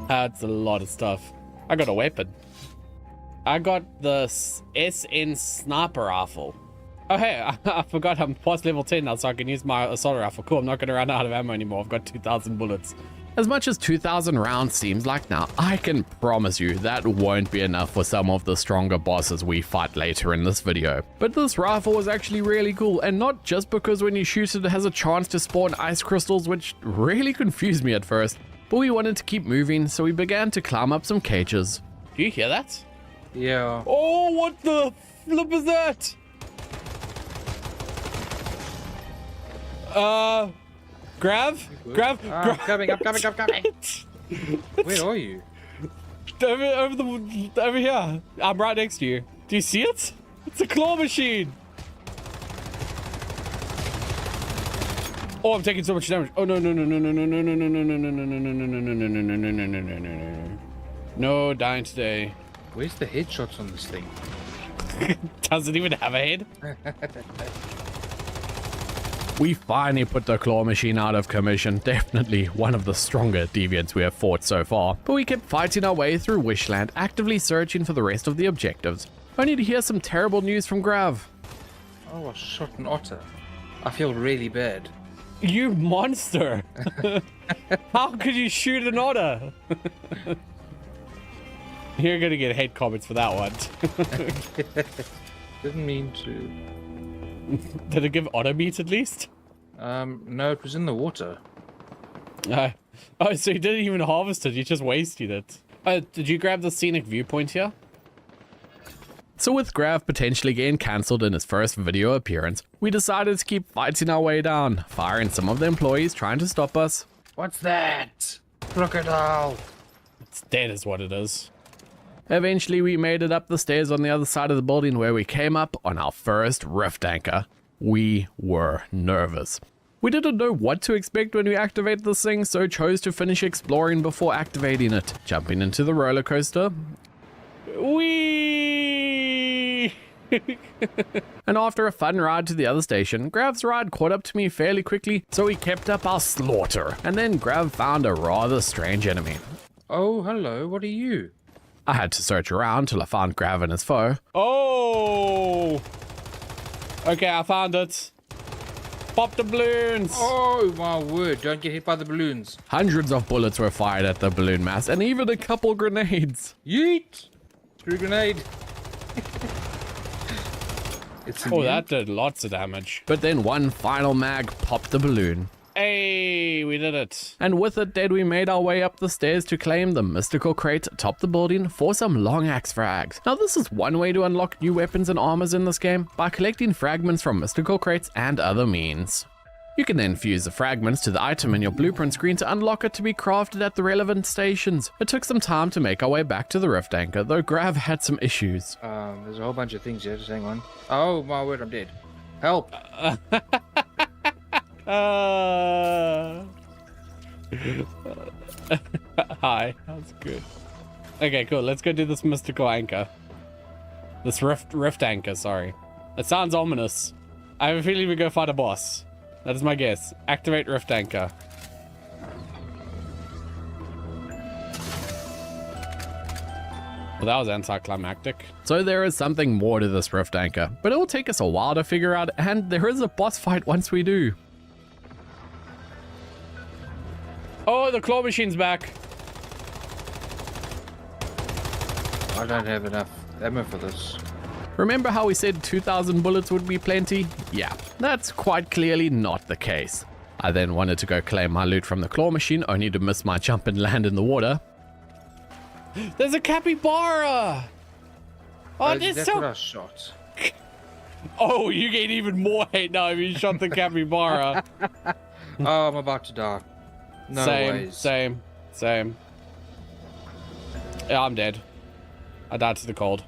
That's a lot of stuff. I got a weapon. I got the SN sniper rifle. Oh, hey, I forgot I'm past level 10 now, so I can use my assault rifle. Cool, I'm not going to run out of ammo anymore. I've got 2,000 bullets. As much as 2,000 rounds seems like now, I can promise you that won't be enough for some of the stronger bosses we fight later in this video. But this rifle was actually really cool, and not just because when you shoot it has a chance to spawn ice crystals, which really confused me at first, but we wanted to keep moving, so we began to climb up some cages. Do you hear that? Yeah. Oh, what the flip is that? Grav? I'm coming. Where are you? Over here. I'm right next to you. Do you see it? It's a claw machine. Oh, I'm taking so much damage. Oh no. No, dying today. Where's the headshots on this thing? Doesn't even have a head. We finally put the claw machine out of commission, definitely one of the stronger deviants we have fought so far, but we kept fighting our way through Wishland, actively searching for the rest of the objectives, only to hear some terrible news from Grav. Oh, I shot an otter. I feel really bad. You monster! How could you shoot an otter? You're gonna get hate comments for that one. Didn't mean to. Did it give otter meat at least? No, it was in the water. Oh, so you didn't even harvest it, you just wasted it. Did you grab the scenic viewpoint here? So with Grav potentially getting cancelled in his first video appearance, we decided to keep fighting our way down, firing some of the employees trying to stop us. What's that? Crocodile. It's dead is what it is. Eventually we made it up the stairs on the other side of the building where we came up on our first rift anchor. We were nervous. We didn't know what to expect when we activated this thing, so chose to finish exploring before activating it, jumping into the roller coaster. Whee! And after a fun ride to the other station, Grav's ride caught up to me fairly quickly, so we kept up our slaughter. And then Grav found a rather strange enemy. Oh, hello, what are you? I had to search around till I found Grav and his foe. Oh! Okay, I found it. Pop the balloons! Oh, my word, don't get hit by the balloons. Hundreds of bullets were fired at the balloon mass, and even a couple grenades. Yeet! Screw grenade. Oh, that did lots of damage. But then one final mag popped the balloon. Hey, we did it. And with it dead, we made our way up the stairs to claim the mystical crate atop the building for some long axe frags. Now this is one way to unlock new weapons and armors in this game, by collecting fragments from mystical crates and other means. You can then fuse the fragments to the item in your blueprint screen to unlock it to be crafted at the relevant stations. It took some time to make our way back to the rift anchor, though Grav had some issues. There's a whole bunch of things here. Just hang on. Oh my word, I'm dead. Help! Hi, that's good. Okay, cool. Let's go do this mystical anchor. This rift anchor, sorry. It sounds ominous. I have a feeling we go fight a boss. That is my guess. Activate rift anchor. Well, that was anticlimactic. So there is something more to this rift anchor, but it will take us a while to figure out, and there is a boss fight once we do. Oh, the claw machine's back. I don't have enough ammo for this. Remember how we said 2,000 bullets would be plenty? Yeah, that's quite clearly not the case. I then wanted to go claim my loot from the claw machine, only to miss my jump and land in the water. There's a capybara! Oh, That's what I shot. Oh, you get even more hate now if you shot the capybara. Oh, I'm about to die. No ways. Same. Yeah, I'm dead. I died to the cold.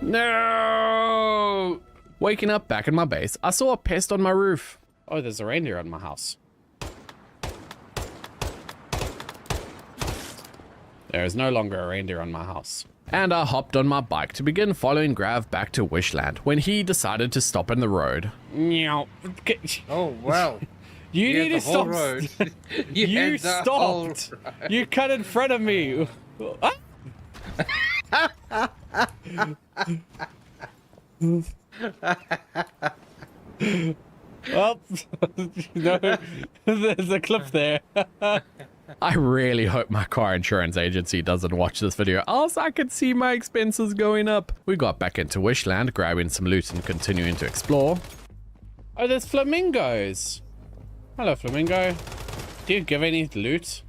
No! Waking up back in my base, I saw a pest on my roof. Oh, there's a reindeer on my house. There is no longer a reindeer on my house. And I hopped on my bike to begin following Grav back to Wishland when he decided to stop in the road. Oh, wow. You need to stop. Road. You stopped. You cut in front of me. Well, no, there's a clip there. I really hope my car insurance agency doesn't watch this video, else I could see my expenses going up. We got back into Wishland, grabbing some loot and continuing to explore. Oh, there's flamingos. Hello, flamingo. Do you give any loot?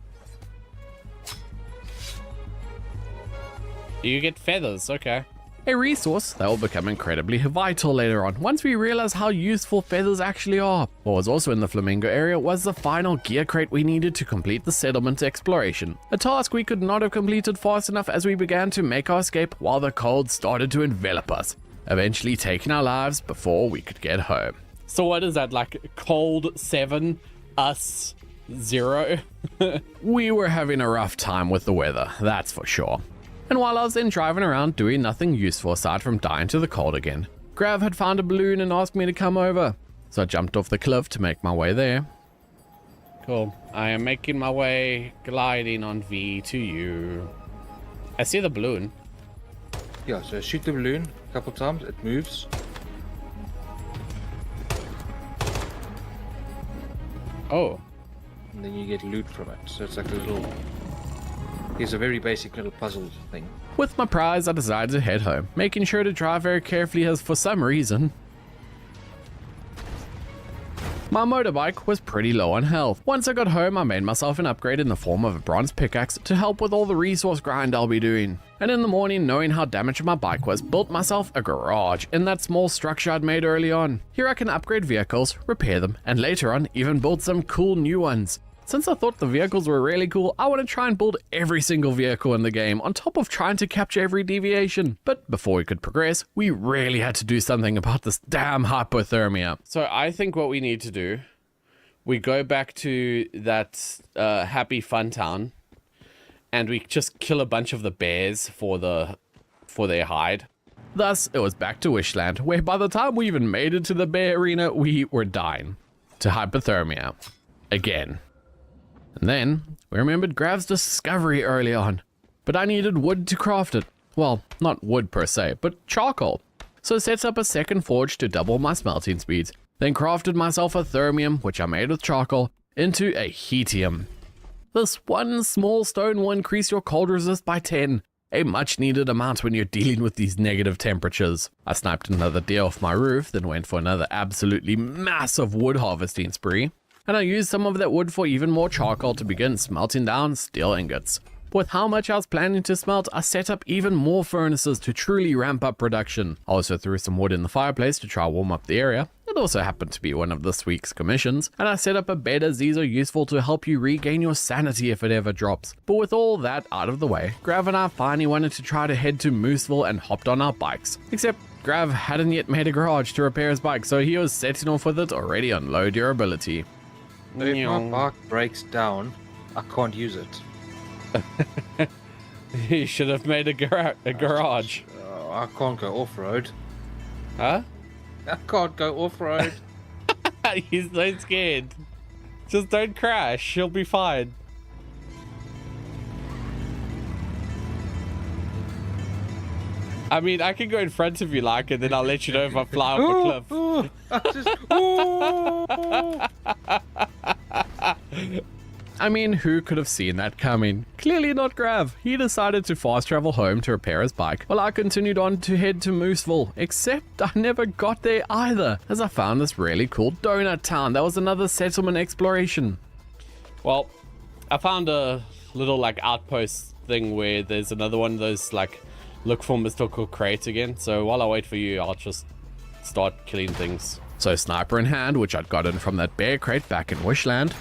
You get feathers, okay. A resource that will become incredibly vital later on, once we realize how useful feathers actually are. What was also in the flamingo area was the final gear crate we needed to complete the settlement exploration. A task we could not have completed fast enough as we began to make our escape while the cold started to envelop us, eventually taking our lives before we could get home. So what is that, like cold 7, us 0? We were having a rough time with the weather, that's for sure. And while I was then driving around doing nothing useful aside from dying to the cold again, Grav had found a balloon and asked me to come over. So I jumped off the cliff to make my way there. Cool. I am making my way, gliding on V to you. I see the balloon. Yeah, so shoot the balloon a couple times, it moves. Oh. And then you get loot from it. So it's like a little... It's a very basic little puzzle thing. With my prize, I decided to head home, making sure to drive very carefully as for some reason, my motorbike was pretty low on health. Once I got home, I made myself an upgrade in the form of a bronze pickaxe to help with all the resource grind I'll be doing. And in the morning, knowing how damaged my bike was, built myself a garage in that small structure I'd made early on. Here I can upgrade vehicles, repair them, and later on even build some cool new ones. Since I thought the vehicles were really cool, I want to try and build every single vehicle in the game on top of trying to capture every deviation. But before we could progress, we really had to do something about this damn hypothermia. So I think what we need to do, we go back to that Happy Fun Town and we just kill a bunch of the bears for their hide. Thus, it was back to Wishland, where by the time we even made it to the bear arena, we were dying to hypothermia again. And then, we remembered Grav's discovery early on, but I needed wood to craft it. Well, not wood per se, but charcoal. So I set up a second forge to double my smelting speeds, then crafted myself a thermium, which I made with charcoal, into a heatium. This one small stone will increase your cold resist by 10, a much needed amount when you're dealing with these negative temperatures. I sniped another deer off my roof, then went for another absolutely massive wood harvesting spree. And I used some of that wood for even more charcoal to begin smelting down steel ingots. With how much I was planning to smelt, I set up even more furnaces to truly ramp up production. I also threw some wood in the fireplace to try warm up the area. That also happened to be one of this week's commissions, and I set up a bed as these are useful to help you regain your sanity if it ever drops. But with all that out of the way, Grav and I finally wanted to try to head to Mooseville and hopped on our bikes. Except Grav hadn't yet made a garage to repair his bike, so he was setting off with it already on low durability. If my bike breaks down, I can't use it. You should have made a garage. I can't go off-road. Huh? I can't go off-road. He's so scared. Just don't crash. You'll be fine. I mean, I can go in front of you like, and then I'll let you know if I fly off a cliff. I mean, who could have seen that coming? Clearly not Grav. He decided to fast travel home to repair his bike, while I continued on to head to Mooseville, except I never got there either, as I found this really cool donut town. That was another settlement exploration. Well, I found a little like outpost thing where there's another one of those like look for mystical crates again. So while I wait for you, I'll just start killing things. So sniper in hand, which I'd gotten from that bear crate back in Wishland.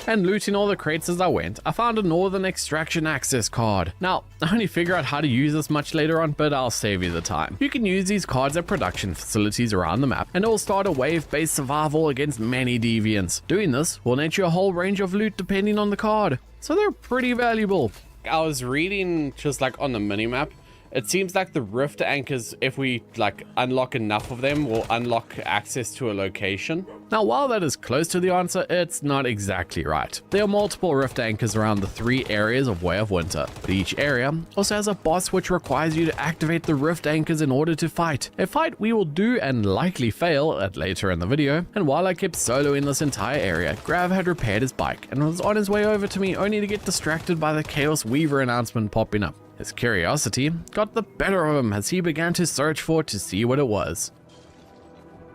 And looting all the crates as I went, I found a Northern Extraction access card. Now, I only figure out how to use this much later on, but I'll save you the time. You can use these cards at production facilities around the map, and it will start a wave-based survival against many deviants. Doing this will net you a whole range of loot depending on the card, so they're pretty valuable. I was reading just like on the minimap, it seems like the rift anchors, if we like unlock enough of them, will unlock access to a location. Now, while that is close to the answer, it's not exactly right. There are multiple rift anchors around the 3 areas of Way of Winter, but each area also has a boss which requires you to activate the rift anchors in order to fight. A fight we will do and likely fail at later in the video, and while I kept soloing this entire area, Grav had repaired his bike and was on his way over to me only to get distracted by the Chaos Weaver announcement popping up. His curiosity got the better of him as he began to search for it to see what it was.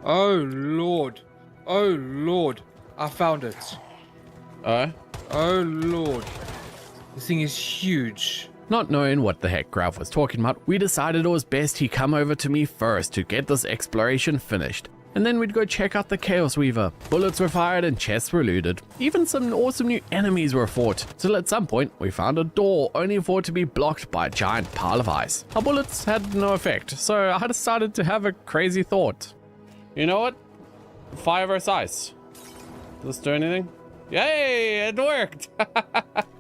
Oh lord. Oh lord. I found it. Oh lord. This thing is huge. Not knowing what the heck Grav was talking about, we decided it was best he come over to me first to get this exploration finished. And then we'd go check out the Chaos Weaver. Bullets were fired and chests were looted. Even some awesome new enemies were fought, till at some point we found a door only for it to be blocked by a giant pile of ice. Our bullets had no effect, so I decided to have a crazy thought. You know what? Fire versus ice. Does this do anything? Yay, it worked!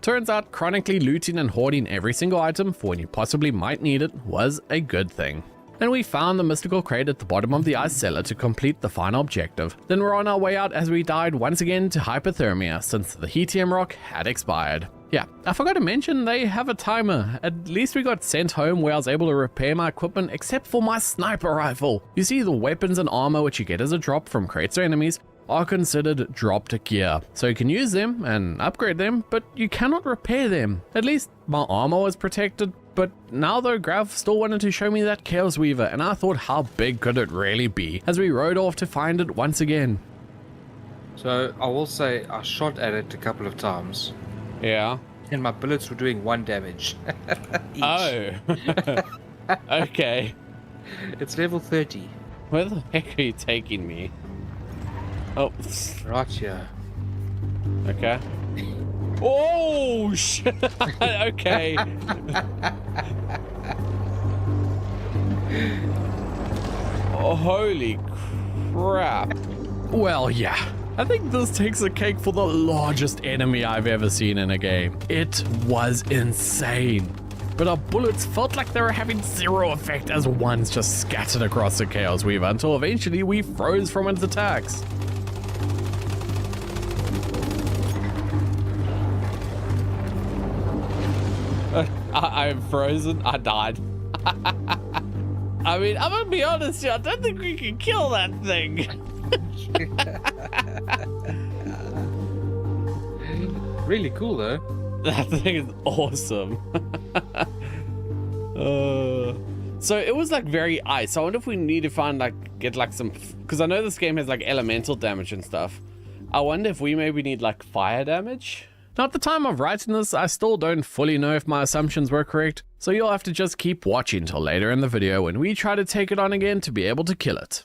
Turns out chronically looting and hoarding every single item for when you possibly might need it was a good thing. And we found the mystical crate at the bottom of the ice cellar to complete the final objective. Then we're on our way out as we died once again to hypothermia since the Hetium rock had expired. Yeah, I forgot to mention they have a timer. At least we got sent home where I was able to repair my equipment except for my sniper rifle. You see, the weapons and armor which you get as a drop from crates or enemies are considered dropped gear. So you can use them and upgrade them, but you cannot repair them. At least my armor was protected. But now though, Grav still wanted to show me that Chaos Weaver, and I thought how big could it really be as we rode off to find it once again. So I will say I shot at it a couple of times. Yeah. And my bullets were doing 1 damage. Each. Oh. Okay. It's level 30. Where the heck are you taking me? Oh. Right here. Okay. Oh shit! Okay. Oh, holy crap. Well, yeah. I think this takes the cake for the largest enemy I've ever seen in a game. It was insane. But our bullets felt like they were having zero effect as ones just scattered across the Chaos Weaver until eventually we froze from its attacks. I'm frozen. I died. I mean, I'm gonna be honest here. I don't think we can kill that thing. Really cool though. That thing is awesome. So it was like very ice. I wonder if we need to find get some, because I know this game has like elemental damage and stuff. I wonder if we maybe need like fire damage. Now, at the time of writing this, I still don't fully know if my assumptions were correct, so you'll have to just keep watching till later in the video when we try to take it on again to be able to kill it.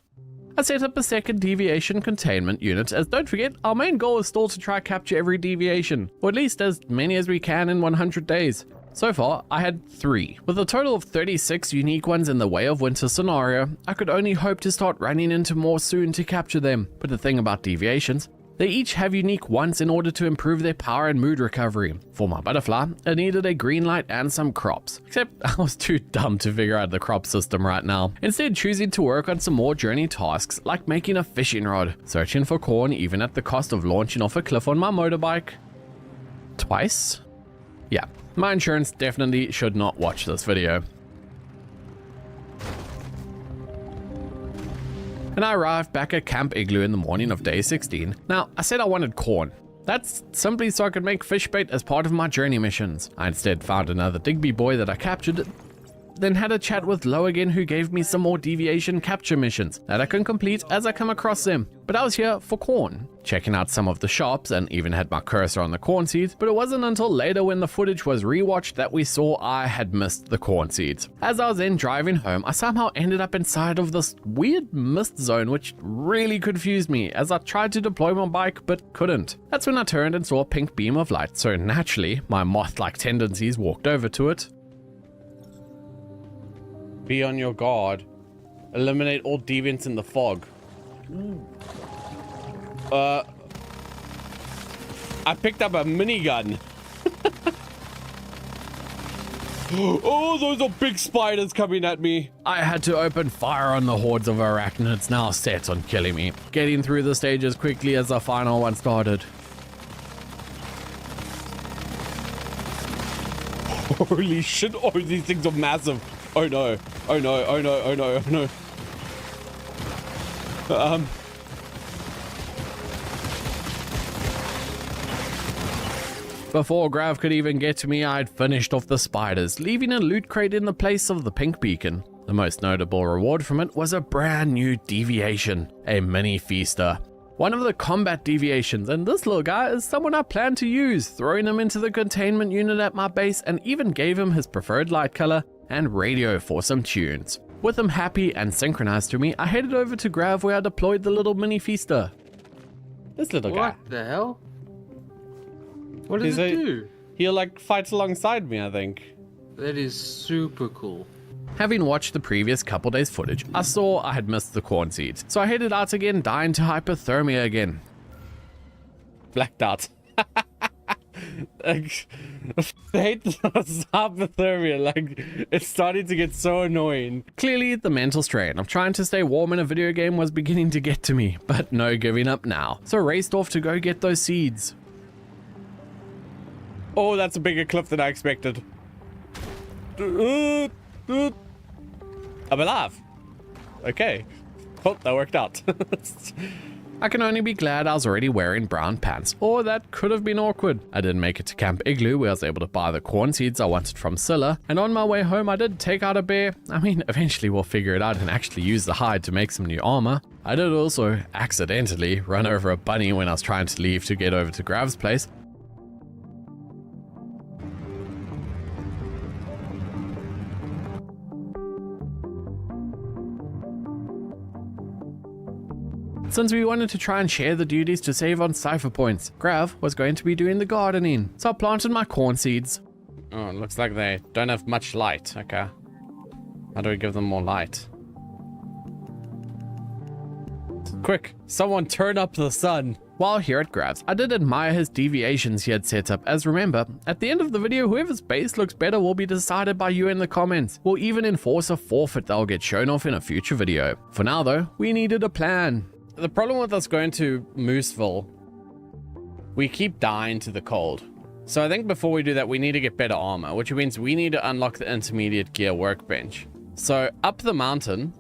I set up a second deviation containment unit, as don't forget, our main goal is still to try capture every deviation, or at least as many as we can in 100 days. So far, I had 3. With a total of 36 unique ones in the Way of Winter scenario, I could only hope to start running into more soon to capture them. But the thing about deviations, they each have unique ones in order to improve their power and mood recovery. For my butterfly, it needed a green light and some crops. Except I was too dumb to figure out the crop system right now. Instead, choosing to work on some more journey tasks like making a fishing rod, searching for corn even at the cost of launching off a cliff on my motorbike. Twice? Yeah, my insurance definitely should not watch this video. And I arrived back at Camp Igloo in the morning of day 16. Now, I said I wanted corn. That's simply so I could make fish bait as part of my journey missions. I instead found another Digby boy that I captured, then had a chat with Lo again, who gave me some more deviation capture missions that I can complete as I come across them. But I was here for corn, checking out some of the shops and even had my cursor on the corn seeds, but it wasn't until later when the footage was rewatched that we saw I had missed the corn seeds. As I was then driving home, I somehow ended up inside of this weird mist zone which really confused me as I tried to deploy my bike but couldn't. That's when I turned and saw a pink beam of light, so naturally my moth-like tendencies walked over to it. Be on your guard. Eliminate all deviants in the fog. I picked up a minigun. Oh, those are big spiders coming at me. I had to open fire on the hordes of arachnids now set on killing me, getting through the stage as quickly as the final one started. Holy shit, oh, these things are massive. Oh no, oh no, oh no, oh no, oh no. Before Grav could even get to me, I'd finished off the spiders, leaving a loot crate in the place of the pink beacon. The most notable reward from it was a brand new deviation, a mini feaster. One of the combat deviations, and this little guy is someone I plan to use, throwing him into the containment unit at my base and even gave him his preferred light color and radio for some tunes. With him happy and synchronized to me, I headed over to Grav where I deployed the little mini feaster. This little guy. What the hell? What does it do? He'll like fight alongside me, I think. That is super cool. Having watched the previous couple days footage, I saw I had missed the corn seeds, so I headed out again, dying to hypothermia again. Blacked out. Like, I hate this hypothermia, like, it's starting to get so annoying. Clearly, the mental strain of trying to stay warm in a video game was beginning to get to me, but no giving up now, so I raced off to go get those seeds. Oh, that's a bigger cliff than I expected. I'm alive. Okay. Well, that worked out. I can only be glad I was already wearing brown pants, or that could have been awkward. I did make it to Camp Igloo where I was able to buy the corn seeds I wanted from Scylla, and on my way home I did take out a bear. I mean, eventually we'll figure it out and actually use the hide to make some new armor. I did also accidentally run over a bunny when I was trying to leave to get over to Grav's place. Since we wanted to try and share the duties to save on cipher points, Grav was going to be doing the gardening, so I planted my corn seeds. Oh, it looks like they don't have much light. Okay. How do we give them more light? Quick, someone turn up the sun. While here at Grav's, I did admire his deviations he had set up, as remember, at the end of the video, whoever's base looks better will be decided by you in the comments. We'll even enforce a forfeit that will get shown off in a future video. For now though, we needed a plan. The problem with us going to Mooseville, we keep dying to the cold. So I think before we do that, we need to get better armor, which means we need to unlock the intermediate gear workbench. So up the mountain,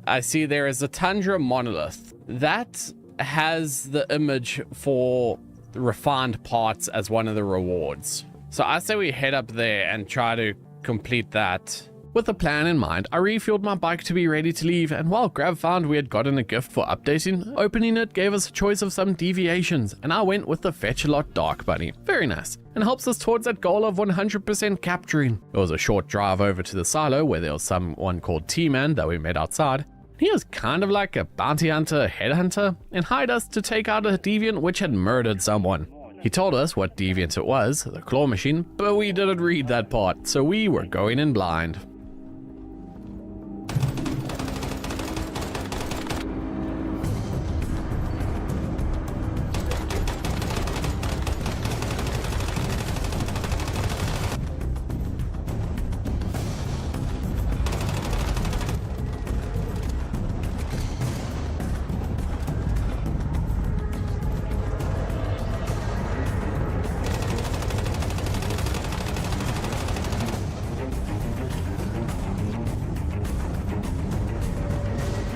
I see there is a Tundra monolith. That has the image for the refined parts as one of the rewards. So I say we head up there and try to complete that. With a plan in mind, I refueled my bike to be ready to leave, and while Grav found we had gotten a gift for updating, opening it gave us a choice of some deviations, and I went with the Fetch-A-Lot Dark Bunny. Very nice, and helps us towards that goal of 100% capturing. It was a short drive over to the silo where there was someone called T-Man that we met outside. He was kind of like a bounty hunter, headhunter, and hired us to take out a deviant which had murdered someone. He told us what deviant it was, the claw machine, but we didn't read that part, so we were going in blind.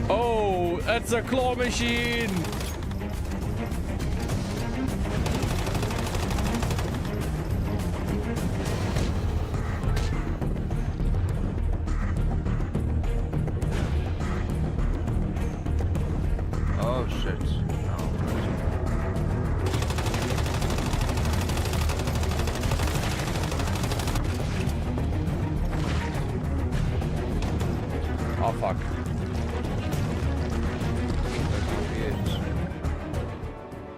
Oh, that's a claw machine! Oh shit. Oh fuck.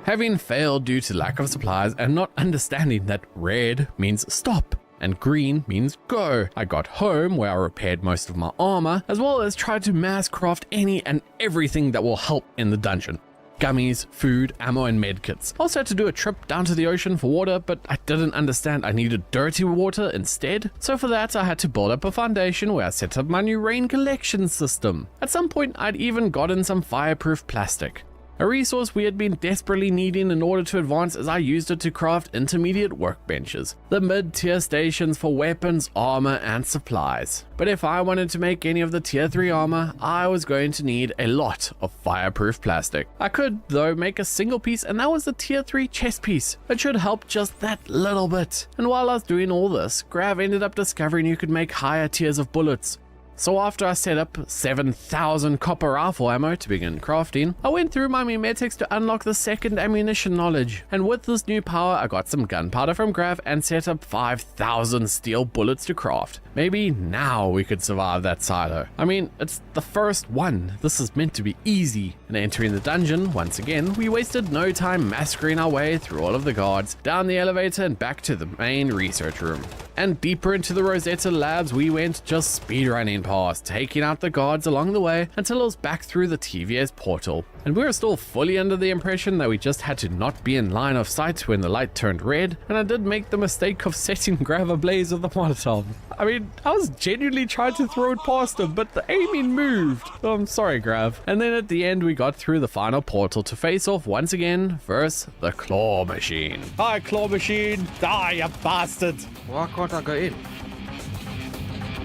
Having failed due to lack of supplies and not understanding that red means stop and green means go, I got home where I repaired most of my armor, as well as tried to mass craft any and everything that will help in the dungeon. Gummies, food, ammo, and medkits. Also had to do a trip down to the ocean for water, but I didn't understand I needed dirty water instead. So for that, I had to build up a foundation where I set up my new rain collection system. At some point, I'd even gotten some fireproof plastic. A resource we had been desperately needing in order to advance, as I used it to craft intermediate workbenches, the mid-tier stations for weapons, armor, and supplies. But if I wanted to make any of the tier 3 armor, I was going to need a lot of fireproof plastic. I could, though, make a single piece, and that was the tier 3 chest piece. It should help just that little bit. And while I was doing all this, Grav ended up discovering you could make higher tiers of bullets. So after I set up 7,000 copper rifle ammo to begin crafting, I went through my memetics to unlock the second ammunition knowledge. And with this new power, I got some gunpowder from Grav and set up 5,000 steel bullets to craft. Maybe now we could survive that silo. I mean, it's the first one. This is meant to be easy. And entering the dungeon, once again, we wasted no time massacring our way through all of the guards, down the elevator and back to the main research room. And deeper into the Rosetta labs we went, just speedrunning past, taking out the guards along the way until it was back through the TVS portal. And we were still fully under the impression that we just had to not be in line of sight when the light turned red, and I did make the mistake of setting Grav ablaze with the Molotov. I mean, I was genuinely trying to throw it past him, but the aiming moved. Oh, I'm sorry, Grav. And then at the end we got through the final portal to face off once again versus the Claw Machine. Hi, Claw Machine! Die, you bastard! Why can't I go in?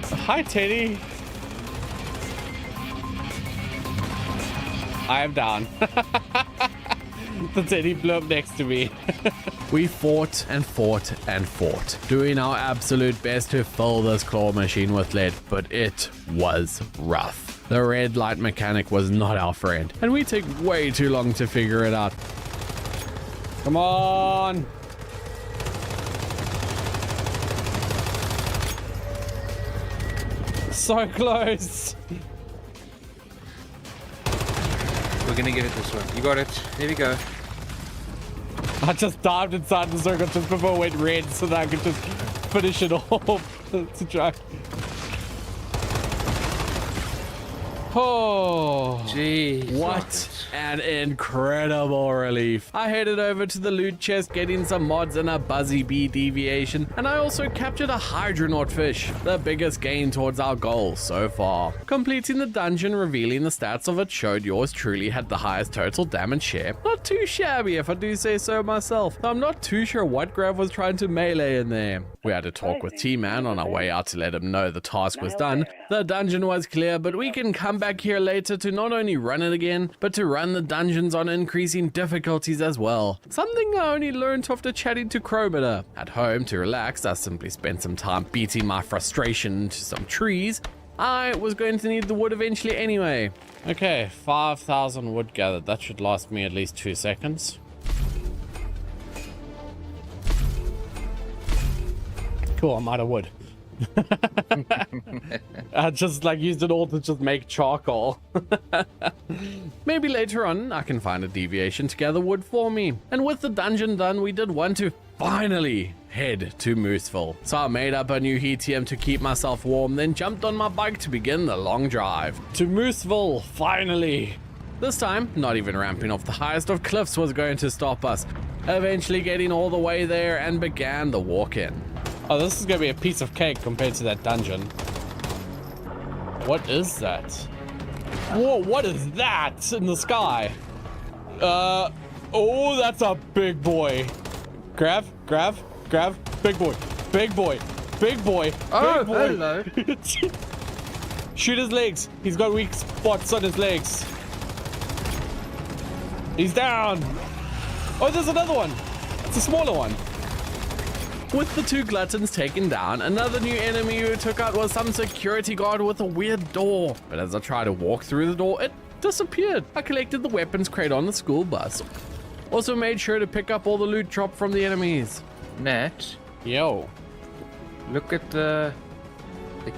Hi, Teddy! I am down. The Teddy blew up next to me. We fought and fought and fought, doing our absolute best to fill this claw machine with lead, but it was rough. The red light mechanic was not our friend, and we took way too long to figure it out. Come on! So close! We're gonna get it this one. You got it. There we go. I just dived inside the circle just before it went red so that I could just finish it off. To try. Oh, Jeez. what an incredible relief. I headed over to the loot chest getting some mods and a Buzzy Bee deviation, and I also captured a Hydronaut fish, the biggest gain towards our goal so far. Completing the dungeon revealing the stats of it showed yours truly had the highest total damage share. Not too shabby if I do say so myself, though I'm not too sure what Grav was trying to melee in there. We had to talk with T-Man on our way out to let him know the task was done. The dungeon was clear, but we can come back here later to not only run it again, but to run the dungeons on increasing difficulties as well. Something I only learned after chatting to Chrometer. At home, to relax, I simply spent some time beating my frustration into some trees. I was going to need the wood eventually anyway. Okay, 5,000 wood gathered. That should last me at least 2 seconds. Cool, I'm out of wood. I just used it all to just make charcoal. Maybe later on I can find a deviation to gather wood for me. And with the dungeon done, we did want to finally head to Mooseville. So I made up a new Hetium to keep myself warm, then jumped on my bike to begin the long drive. To Mooseville, finally! This time, not even ramping off the highest of cliffs was going to stop us. Eventually getting all the way there and began the walk-in. Oh, this is gonna be a piece of cake compared to that dungeon. What is that? Whoa, what is that in the sky? Oh, that's a big boy. Grab, big boy, big boy, big boy, Oh, big boy. hello. Shoot his legs. He's got weak spots on his legs. He's down. Oh, there's another one. It's a smaller one. With the two gluttons taken down, another new enemy who took out was some security guard with a weird door. But as I tried to walk through the door, it disappeared. I collected the weapons crate on the school bus. Also made sure to pick up all the loot dropped from the enemies. Nat, Yo. look at the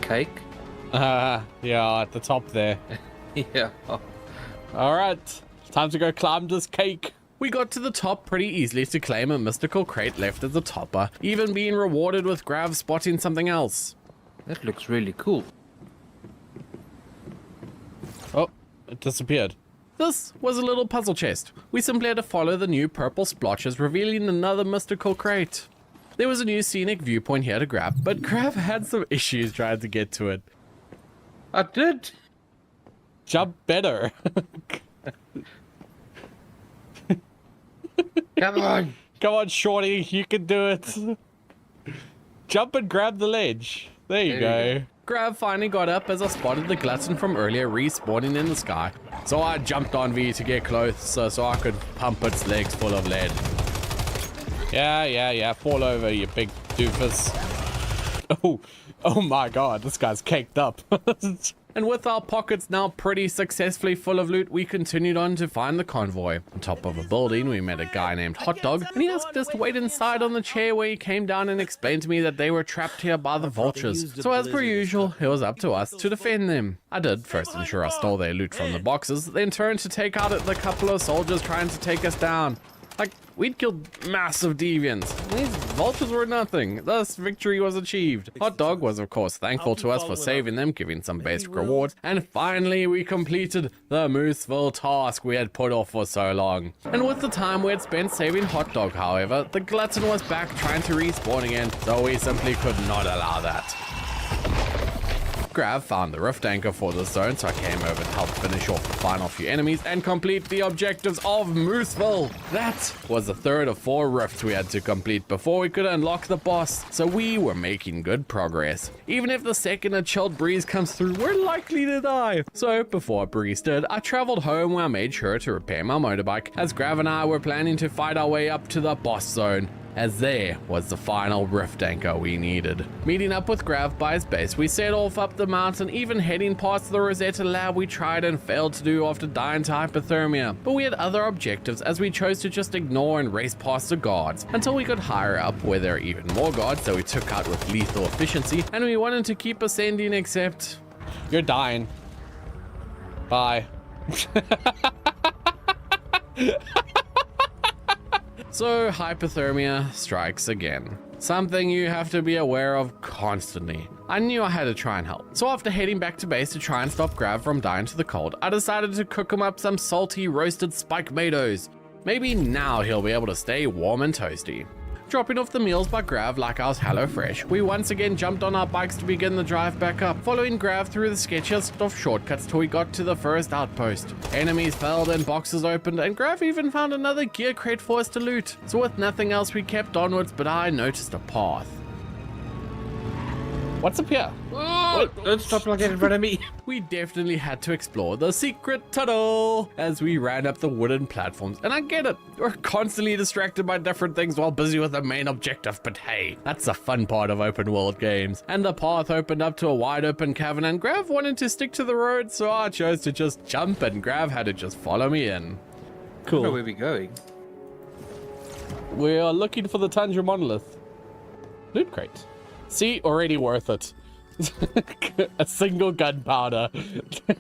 cake. Yeah, at the top there. Yeah. All right, time to go climb this cake. We got to the top pretty easily to claim a mystical crate left as a topper, even being rewarded with Grav spotting something else. That looks really cool. Oh, it disappeared. This was a little puzzle chest. We simply had to follow the new purple splotches, revealing another mystical crate. There was a new scenic viewpoint here to grab, but Grav had some issues trying to get to it. I did. Jump better. Come on. Come on, shorty, you can do it. Jump and grab the ledge. There you go. Grav finally got up as I spotted the glutton from earlier respawning in the sky. So I jumped on V to get closer so I could pump its legs full of lead. Yeah. Fall over, you big doofus. Oh my god, this guy's caked up. And with our pockets now pretty successfully full of loot, we continued on to find the convoy. On top of a building, we met a guy named Hot Dog, and he asked us to wait inside on the chair where he came down and explained to me that they were trapped here by the vultures. So as per usual, it was up to us to defend them. I did first ensure I stole their loot from the boxes, then turned to take out the couple of soldiers trying to take us down. Like, we'd killed massive deviants. These vultures were nothing. Thus, victory was achieved. Hot Dog was, of course, thankful to us for saving them, giving some basic rewards. And finally, we completed the Mooseville task we had put off for so long. And with the time we had spent saving Hot Dog, however, the glutton was back trying to respawn again, so we simply could not allow that. Grav found the rift anchor for this zone, so I came over to help finish off the final few enemies and complete the objectives of Mooseville. That was the third of 4 rifts we had to complete before we could unlock the boss, so we were making good progress. Even if the second a chilled breeze comes through, we're likely to die. So before a breeze did, I traveled home where I made sure to repair my motorbike, as Grav and I were planning to fight our way up to the boss zone, as there was the final rift anchor we needed. Meeting up with Grav by his base, we set off up the mountain, even heading past the Rosetta lab we tried and failed to do after dying to hypothermia. But we had other objectives, as we chose to just ignore and race past the guards until we could higher up where there are even more guards that we took out with lethal efficiency, and we wanted to keep ascending, except You're dying. Bye. so hypothermia strikes again. Something you have to be aware of constantly. I knew I had to try and help. So after heading back to base to try and stop Grav from dying to the cold, I decided to cook him up some salty roasted spike tomatoes. Maybe now he'll be able to stay warm and toasty. Dropping off the meals by Grav like I was HelloFresh, we once again jumped on our bikes to begin the drive back up, following Grav through the sketchiest of shortcuts till we got to the first outpost. Enemies fell and boxes opened, and Grav even found another gear crate for us to loot. So with nothing else we kept onwards, but I noticed a path. What's up here? Oh, don't stop like that in front of me. We definitely had to explore the secret tunnel as we ran up the wooden platforms. And I get it, we're constantly distracted by different things while busy with the main objective, but hey, that's the fun part of open world games. And the path opened up to a wide open cavern, and Grav wanted to stick to the road, so I chose to just jump and Grav had to just follow me in. I don't know Cool. where we're going. We are looking for the Tundra Monolith. Loot crate. See, already worth it. A single gunpowder. It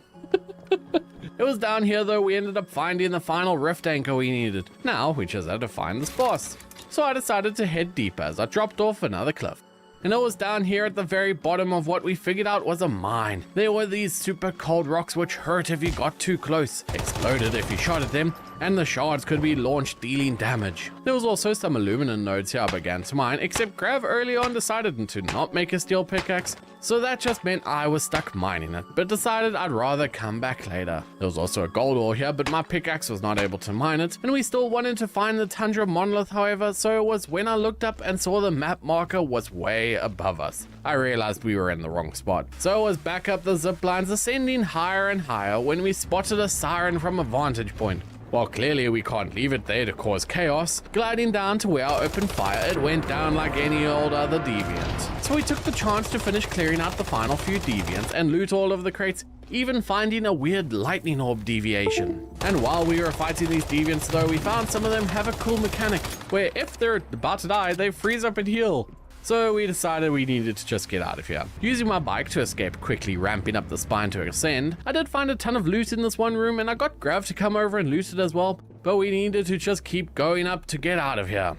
was down here though we ended up finding the final rift anchor we needed. Now we just had to find this boss. So I decided to head deeper as I dropped off another cliff. And it was down here at the very bottom of what we figured out was a mine. There were these super cold rocks which hurt if you got too close, exploded if you shot at them, and the shards could be launched dealing damage. There was also some aluminum nodes here I began to mine, except Grav early on decided to not make a steel pickaxe, so that just meant I was stuck mining it, but decided I'd rather come back later. There was also a gold ore here, but my pickaxe was not able to mine it, and we still wanted to find the Tundra Monolith however, so it was when I looked up and saw the map marker was way above us. I realized we were in the wrong spot, so I was back up the zip lines ascending higher and higher when we spotted a siren from a vantage point. While clearly we can't leave it there to cause chaos, gliding down to where I opened fire, it went down like any old other deviant. So we took the chance to finish clearing out the final few deviants and loot all of the crates, even finding a weird lightning orb deviation. And while we were fighting these deviants though, we found some of them have a cool mechanic, where if they're about to die, they freeze up and heal. So we decided we needed to just get out of here. Using my bike to escape quickly ramping up the spine to ascend, I did find a ton of loot in this one room and I got Grav to come over and loot it as well, but we needed to just keep going up to get out of here.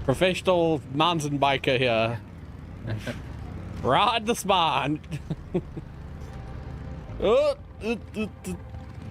Professional mountain biker here. Ride the spine.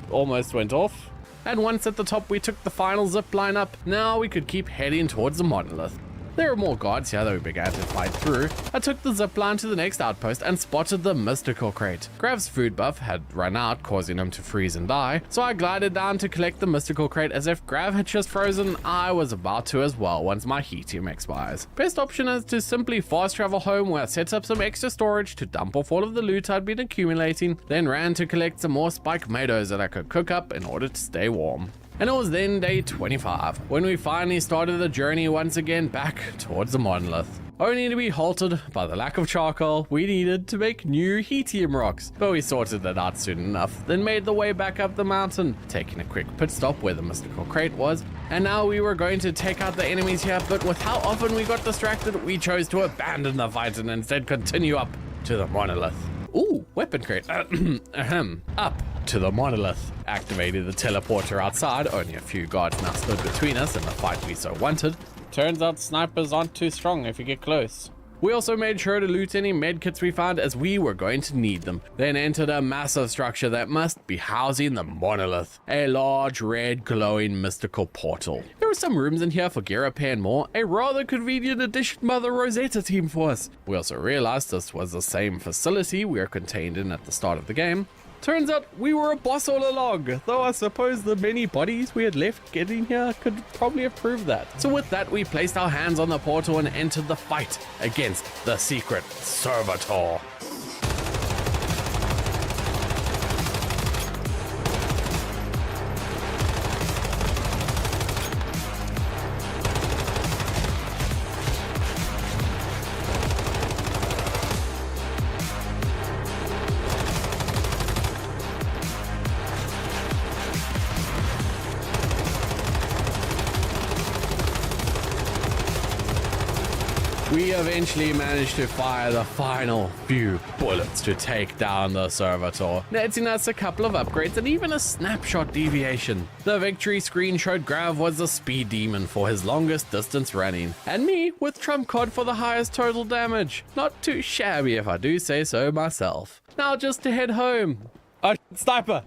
Almost went off. And once at the top we took the final zip line up. Now we could keep heading towards the monolith. There are more guards here that we began to fight through. I took the zipline to the next outpost and spotted the mystical crate. Grav's food buff had run out, causing him to freeze and die, so I glided down to collect the mystical crate. As if Grav had just frozen, I was about to as well once my hetium expires. Best option is to simply fast travel home where I set up some extra storage to dump off all of the loot I'd been accumulating, then ran to collect some more spike tomatoes that I could cook up in order to stay warm. And it was then day 25, when we finally started the journey once again back towards the monolith. Only to be halted by the lack of charcoal we needed to make new hetium rocks. But we sorted that out soon enough, then made the way back up the mountain, taking a quick pit stop where the mystical crate was. And now we were going to take out the enemies here, but with how often we got distracted, we chose to abandon the fight and instead continue up to the monolith. Ooh, weapon crate. Up to the monolith. Activated the teleporter outside. Only a few guards now stood between us and the fight we so wanted. Turns out snipers aren't too strong if you get close. We also made sure to loot any medkits we found as we were going to need them. Then entered a massive structure that must be housing the monolith. A large, red, glowing, mystical portal. There were some rooms in here for gear repair and more. A rather convenient addition by the Rosetta team for us. We also realized this was the same facility we were contained in at the start of the game. Turns out we were a boss all along, though I suppose the many bodies we had left getting here could probably have proved that. So with that, we placed our hands on the portal and entered the fight against the secret servitor. We eventually managed to fire the final few bullets to take down the servitor, netting us a couple of upgrades and even a snapshot deviation. The victory screen showed Grav was a speed demon for his longest distance running, and me with trump card for the highest total damage. Not too shabby if I do say so myself. Now just to head home. Sniper!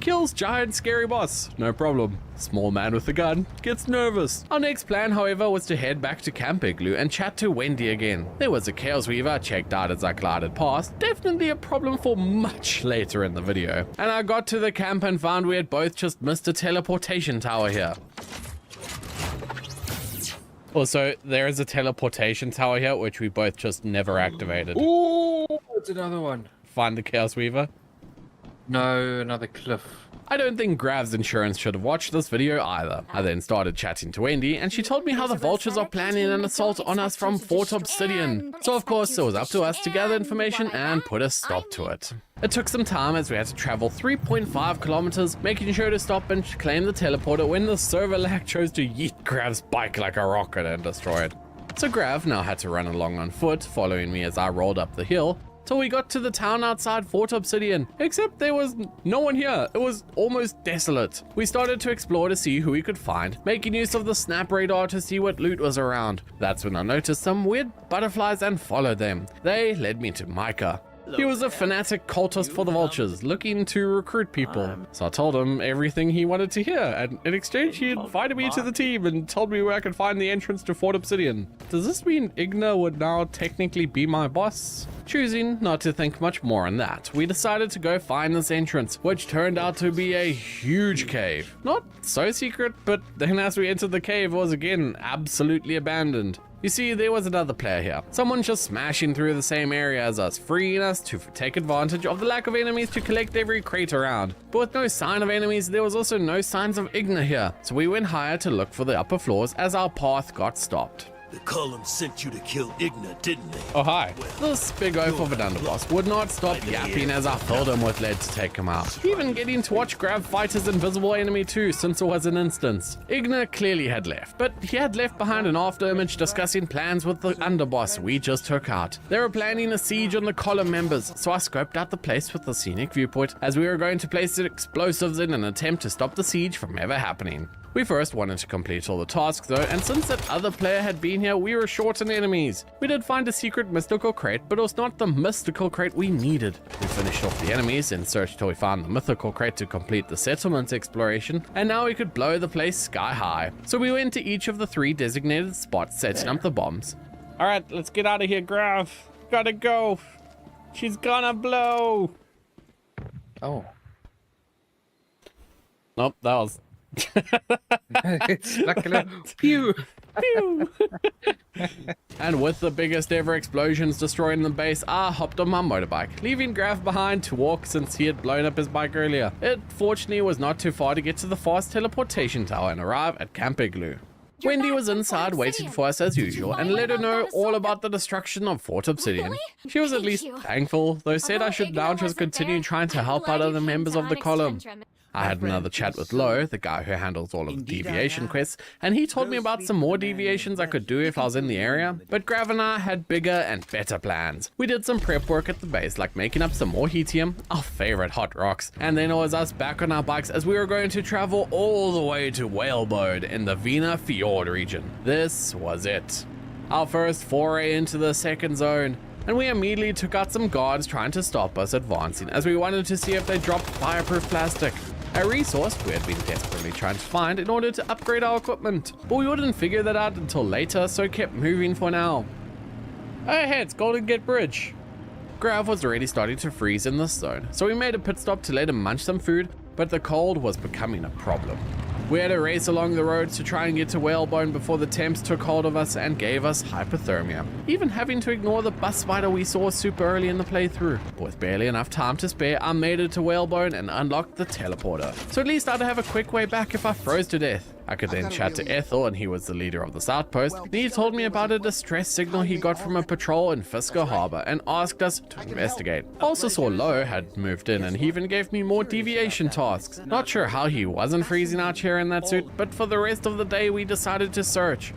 Kills giant scary boss, no problem. Small man with a gun gets nervous. Our next plan, however, was to head back to Camp Igloo and chat to Wendy again. There was a Chaos Weaver I checked out as I glided past, definitely a problem for much later in the video. And I got to the camp and found we had both just missed a teleportation tower here. Also, there is a teleportation tower here, which we both just never activated. Ooh, it's another one. Find the Chaos Weaver. No, another cliff. I don't think Grav's insurance should have watched this video either. I then started chatting to Wendy, and she told me how the Vultures are planning an assault on us from Fort Obsidian. So of course, it was up to us to gather information and put a stop to it. It took some time as we had to travel 3.5 kilometers, making sure to stop and claim the teleporter when the Serverlac chose to yeet Grav's bike like a rocket and destroy it. So Grav now had to run along on foot, following me as I rolled up the hill, till we got to the town outside Fort Obsidian, except there was no one here. It was almost desolate. We started to explore to see who we could find, making use of the snap radar to see what loot was around. That's when I noticed some weird butterflies and followed them. They led me to Micah. He was a fanatic cultist for the Vultures, looking to recruit people. So I told him everything he wanted to hear, and in exchange he invited me to the team and told me where I could find the entrance to Fort Obsidian. Does this mean Igna would now technically be my boss? Choosing not to think much more on that, we decided to go find this entrance, which turned out to be a huge cave. Not so secret, but then as we entered the cave, it was again absolutely abandoned. You see, there was another player here. Someone just smashing through the same area as us, freeing us to take advantage of the lack of enemies to collect every crate around. But with no sign of enemies, there was also no signs of Igna here. So we went higher to look for the upper floors as our path got stopped. The Cullum sent you to kill Igna, didn't they? Oh, hi. This big oaf of an underboss would not stop yapping as I filled him with lead to take him out. Even getting to watch Grav fight his invisible enemy too, since it was an instance. Igna clearly had left, but he had left behind an after image discussing plans with the underboss we just took out. They were planning a siege on the Cullum members, so I scoped out the place with the scenic viewpoint as we were going to place explosives in an attempt to stop the siege from ever happening. We first wanted to complete all the tasks though, and since that other player had been here, we were short on enemies. We did find a secret mystical crate, but it was not the mystical crate we needed. We finished off the enemies and searched till we found the mythical crate to complete the settlement exploration, and now we could blow the place sky high. So we went to each of the 3 designated spots, setting up the bombs. Alright, let's get out of here, Grav. Gotta go. She's gonna blow. Oh. Nope, that was... It's like a little pew. Pew. And with the biggest ever explosions destroying the base, I hopped on my motorbike, leaving Grav behind to walk since he had blown up his bike earlier. It fortunately was not too far to get to the fast teleportation tower and arrive at Camp Igloo. Wendy was inside waiting for us as usual and let her know all about the destruction of Fort Obsidian. She was at least thankful, though said I should now just continue trying to help out other members of the column. I had another chat with Lo, the guy who handles all of the deviation quests, and he told me about some more deviations I could do if I was in the area, but Grav and I had bigger and better plans. We did some prep work at the base, like making up some more hetium, our favorite hot rocks, and then it was us back on our bikes as we were going to travel all the way to Whalebone in the Vina Fjord region. This was it. Our first foray into the second zone, and we immediately took out some guards trying to stop us advancing as we wanted to see if they dropped fireproof plastic. A resource we had been desperately trying to find in order to upgrade our equipment, but we wouldn't figure that out until later, so kept moving for now. Hey, it's Golden Gate Bridge. Grav was already starting to freeze in this zone, so we made a pit stop to let him munch some food, but the cold was becoming a problem. We had to race along the roads to try and get to Whalebone before the temps took hold of us and gave us hypothermia, even having to ignore the bus spider we saw super early in the playthrough. But with barely enough time to spare, I made it to Whalebone and unlocked the teleporter, so at least I'd have a quick way back if I froze to death. I could then chat to Ethel, and he was the leader of this outpost, and he told me about a distress signal he got from a patrol in Fisker Harbor and asked us to investigate. I also saw Lo had moved in, and he even gave me more deviation tasks. Not sure how he wasn't freezing our chair in that suit, but for the rest of the day we decided to search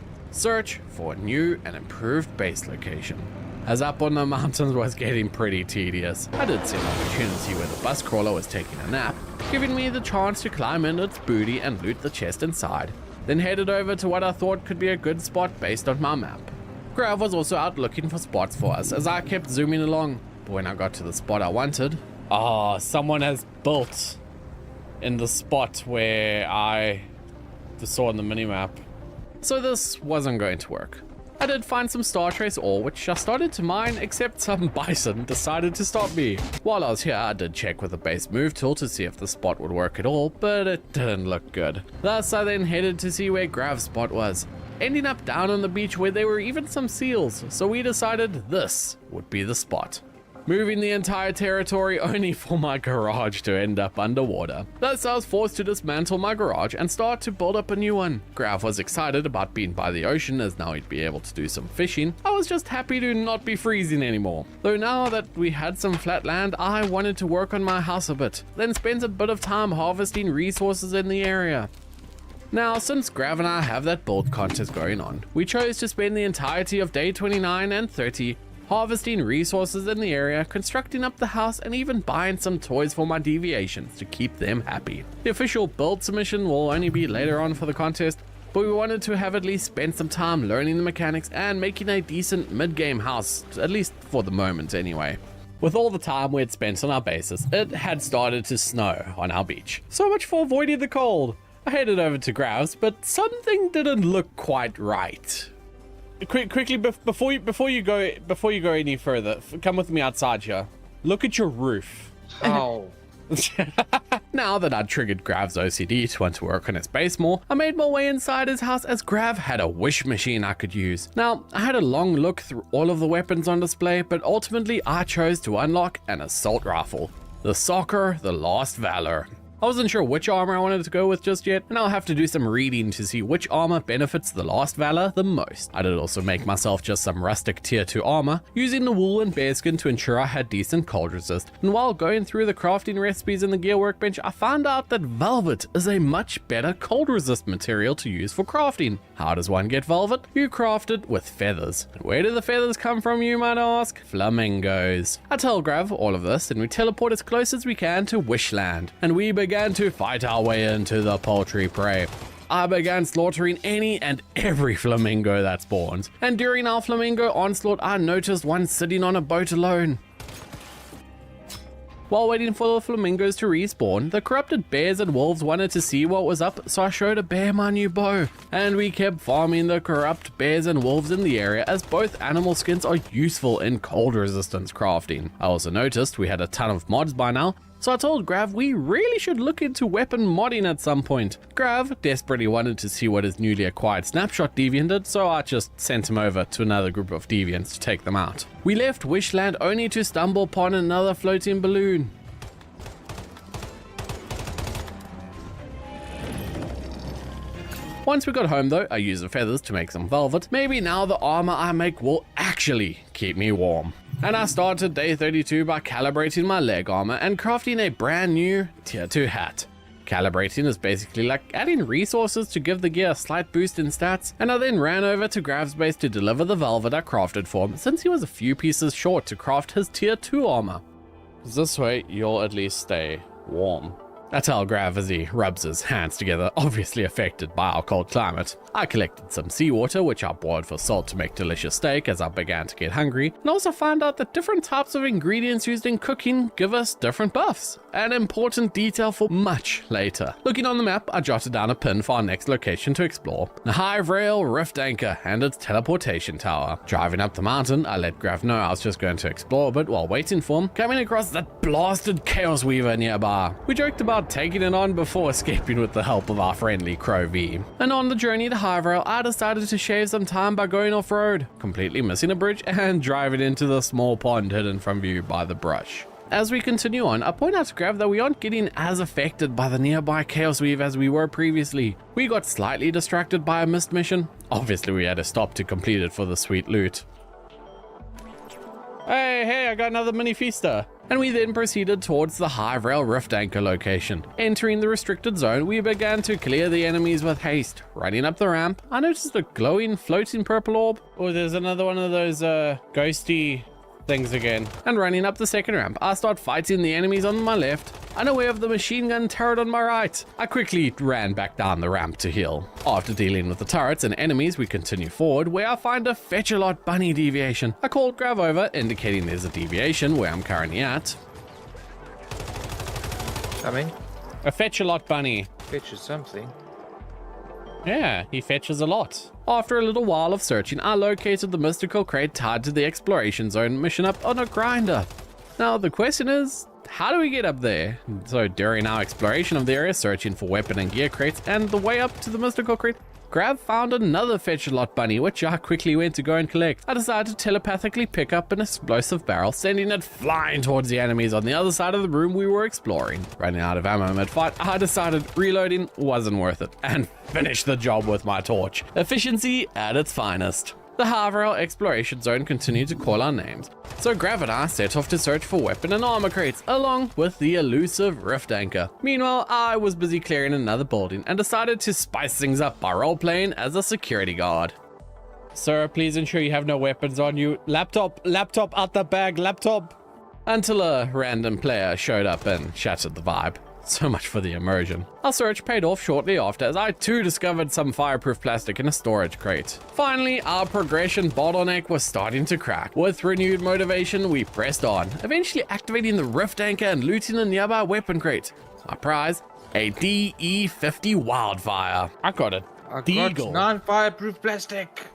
for a new and improved base location. As up on the mountains was getting pretty tedious, I did see an opportunity where the bus crawler was taking a nap, giving me the chance to climb in its booty and loot the chest inside, then headed over to what I thought could be a good spot based on my map. Grav was also out looking for spots for us as I kept zooming along, but when I got to the spot I wanted... Oh, someone has built in the spot where I saw on the minimap. So this wasn't going to work. I did find some Star Trace ore, which I started to mine, except some bison decided to stop me. While I was here, I did check with the base move tool to see if the spot would work at all, but it didn't look good. Thus, I then headed to see where Grav's spot was. ending up down on the beach where there were even some seals, so we decided this would be the spot. Moving the entire territory only for my garage to end up underwater. Thus I was forced to dismantle my garage and start to build up a new one. Grav was excited about being by the ocean as now he'd be able to do some fishing. I was just happy to not be freezing anymore. Though now that we had some flat land, I wanted to work on my house a bit, then spend a bit of time harvesting resources in the area. Now, since Grav and I have that build contest going on, we chose to spend the entirety of day 29 and 30 harvesting resources in the area, constructing up the house, and even buying some toys for my deviations to keep them happy. The official build submission will only be later on for the contest, but we wanted to have at least spent some time learning the mechanics and making a decent mid-game house, at least for the moment anyway. With all the time we had spent on our bases, it had started to snow on our beach. So much for avoiding the cold. I headed over to Grav's, but something didn't look quite right. Quickly, before you go any further, come with me outside here. Look at your roof. Oh. Now that I'd triggered Grav's OCD to want to work on his base more, I made my way inside his house as Grav had a wish machine I could use. Now, I had a long look through all of the weapons on display, but ultimately I chose to unlock an assault rifle. The Soccer, the Lost Valor. I wasn't sure which armor I wanted to go with just yet, and I'll have to do some reading to see which armor benefits the Lost Valor the most. I did also make myself just some rustic tier 2 armor, using the wool and bearskin to ensure I had decent cold resist. And while going through the crafting recipes in the gear workbench, I found out that velvet is a much better cold resist material to use for crafting. How does one get velvet? You craft it with feathers. And where do the feathers come from, you might ask? Flamingos. I tell Grav all of this, and we teleport as close as we can to Wishland, and we began to fight our way into the poultry prey. I began slaughtering any and every flamingo that spawns, and during our flamingo onslaught I noticed one sitting on a boat alone. While waiting for the flamingos to respawn, the corrupted bears and wolves wanted to see what was up, so I showed a bear my new bow, and we kept farming the corrupt bears and wolves in the area as both animal skins are useful in cold resistance crafting. I also noticed we had a ton of mods by now, so I told Grav we really should look into weapon modding at some point. Grav desperately wanted to see what his newly acquired Snapshot Deviant did, so I just sent him over to another group of Deviants to take them out. We left Wishland only to stumble upon another floating balloon. Once we got home though, I used the feathers to make some velvet. Maybe now the armor I make will actually keep me warm. And I started day 32 by calibrating my leg armor and crafting a brand new tier 2 hat. Calibrating is basically like adding resources to give the gear a slight boost in stats, and I then ran over to Grav's base to deliver the velvet I crafted for him, since he was a few pieces short to craft his tier 2 armor. This way you'll at least stay warm. I tell Grav as he rubs his hands together, obviously affected by our cold climate. I collected some seawater, which I boiled for salt to make delicious steak as I began to get hungry, and also found out that different types of ingredients used in cooking give us different buffs, an important detail for much later. Looking on the map, I jotted down a pin for our next location to explore, the Hive-Rail Rift Anchor and its teleportation tower. Driving up the mountain, I let Grav know I was just going to explore a bit while waiting for him, coming across that blasted Chaos Weaver nearby. We joked about taking it on before escaping with the help of our friendly Crow V. And on the journey to Hive-Rail, I decided to shave some time by going off-road, completely missing a bridge and driving into the small pond hidden from view by the brush. As we continue on, I point out to Grav that we aren't getting as affected by the nearby Chaos Weave as we were previously. We got slightly distracted by a missed mission. Obviously we had to stop to complete it for the sweet loot. Hey, I got another mini feaster. And we then proceeded towards the Hive-Rail Rift Anchor location. Entering the restricted zone, we began to clear the enemies with haste. Running up the ramp, I noticed a glowing, floating purple orb. Oh, there's another one of those ghosty things again. And running up the second ramp, I start fighting the enemies on my left, unaware of the machine gun turret on my right. I quickly ran back down the ramp to heal. After dealing with the turrets and enemies, we continue forward, where I find a Fetch-a-Lot bunny deviation. I called Grav over, indicating there's a deviation where I'm currently at. Coming. A Fetch-a-Lot bunny. Fetches something. Yeah, he fetches a lot. After a little while of searching, I located the mystical crate tied to the exploration zone mission up on a grinder. Now the question is, how do we get up there? So during our exploration of the area, searching for weapon and gear crates and the way up to the mystical crate, Grav found another Fetch-A-Lot bunny, which I quickly went to go and collect. I decided to telepathically pick up an explosive barrel, sending it flying towards the enemies on the other side of the room we were exploring. Running out of ammo mid-fight, I decided reloading wasn't worth it, and finished the job with my torch. Efficiency at its finest. The Haverhill exploration zone continued to call our names, so Grav and I set off to search for weapon and armor crates, along with the elusive Rift Anchor. Meanwhile, I was busy clearing another building and decided to spice things up by role-playing as a security guard. Sir, please ensure you have no weapons on you. Laptop out the bag, laptop. Until a random player showed up and shattered the vibe. So much for the immersion. Our search paid off shortly after, as I too discovered some fireproof plastic in a storage crate. Finally, our progression bottleneck was starting to crack. With renewed motivation, we pressed on, eventually activating the Rift Anchor and looting a nearby weapon crate. My prize, a DE-50 Wildfire. I got it. I Deagle. got non-fireproof plastic.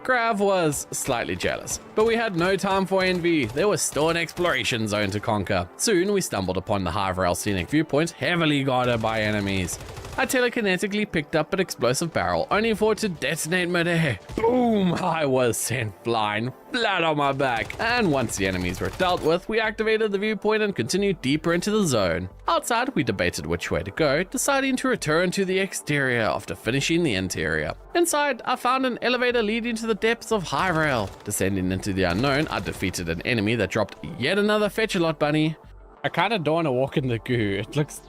Grav was slightly jealous, but we had no time for envy. There was still an exploration zone to conquer. Soon we stumbled upon the Haverhill scenic viewpoint, heavily guarded by enemies. I telekinetically picked up an explosive barrel, only for it to detonate midair. Boom! I was sent flying flat on my back. And once the enemies were dealt with, we activated the viewpoint and continued deeper into the zone. Outside, we debated which way to go, deciding to return to the exterior after finishing the interior. Inside, I found an elevator leading to the depths of Haverhill. Descending into the unknown, I defeated an enemy that dropped yet another Fetch-A-Lot bunny. I kind of don't want to walk in the goo. It looks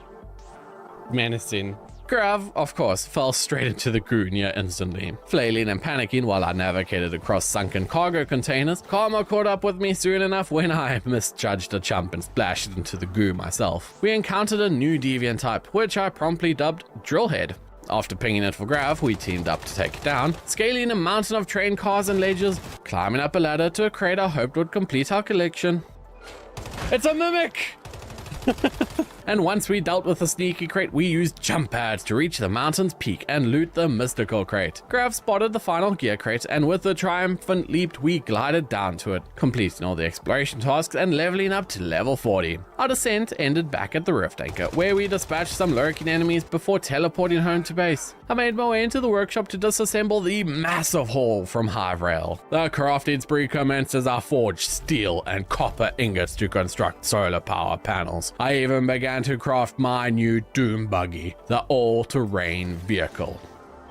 menacing. Grav, of course, fell straight into the goo near instantly. Flailing and panicking while I navigated across sunken cargo containers, karma caught up with me soon enough when I misjudged a chump and splashed into the goo myself. We encountered a new deviant type, which I promptly dubbed Drillhead. After pinging it for Grav, we teamed up to take it down, scaling a mountain of train cars and ledges, climbing up a ladder to a crate I hoped would complete our collection. It's a mimic! And once we dealt with the sneaky crate, we used jump pads to reach the mountain's peak and loot the mystical crate. Grav spotted the final gear crate, and with a triumphant leap, we glided down to it, completing all the exploration tasks and leveling up to level 40. Our descent ended back at the Rift Anchor, where we dispatched some lurking enemies before teleporting home to base. I made my way into the workshop to disassemble the massive haul from Haverhill. The crafting spree commenced as I forged steel and copper ingots to construct solar power panels. I even began to craft my new Doom Buggy, the all-terrain vehicle.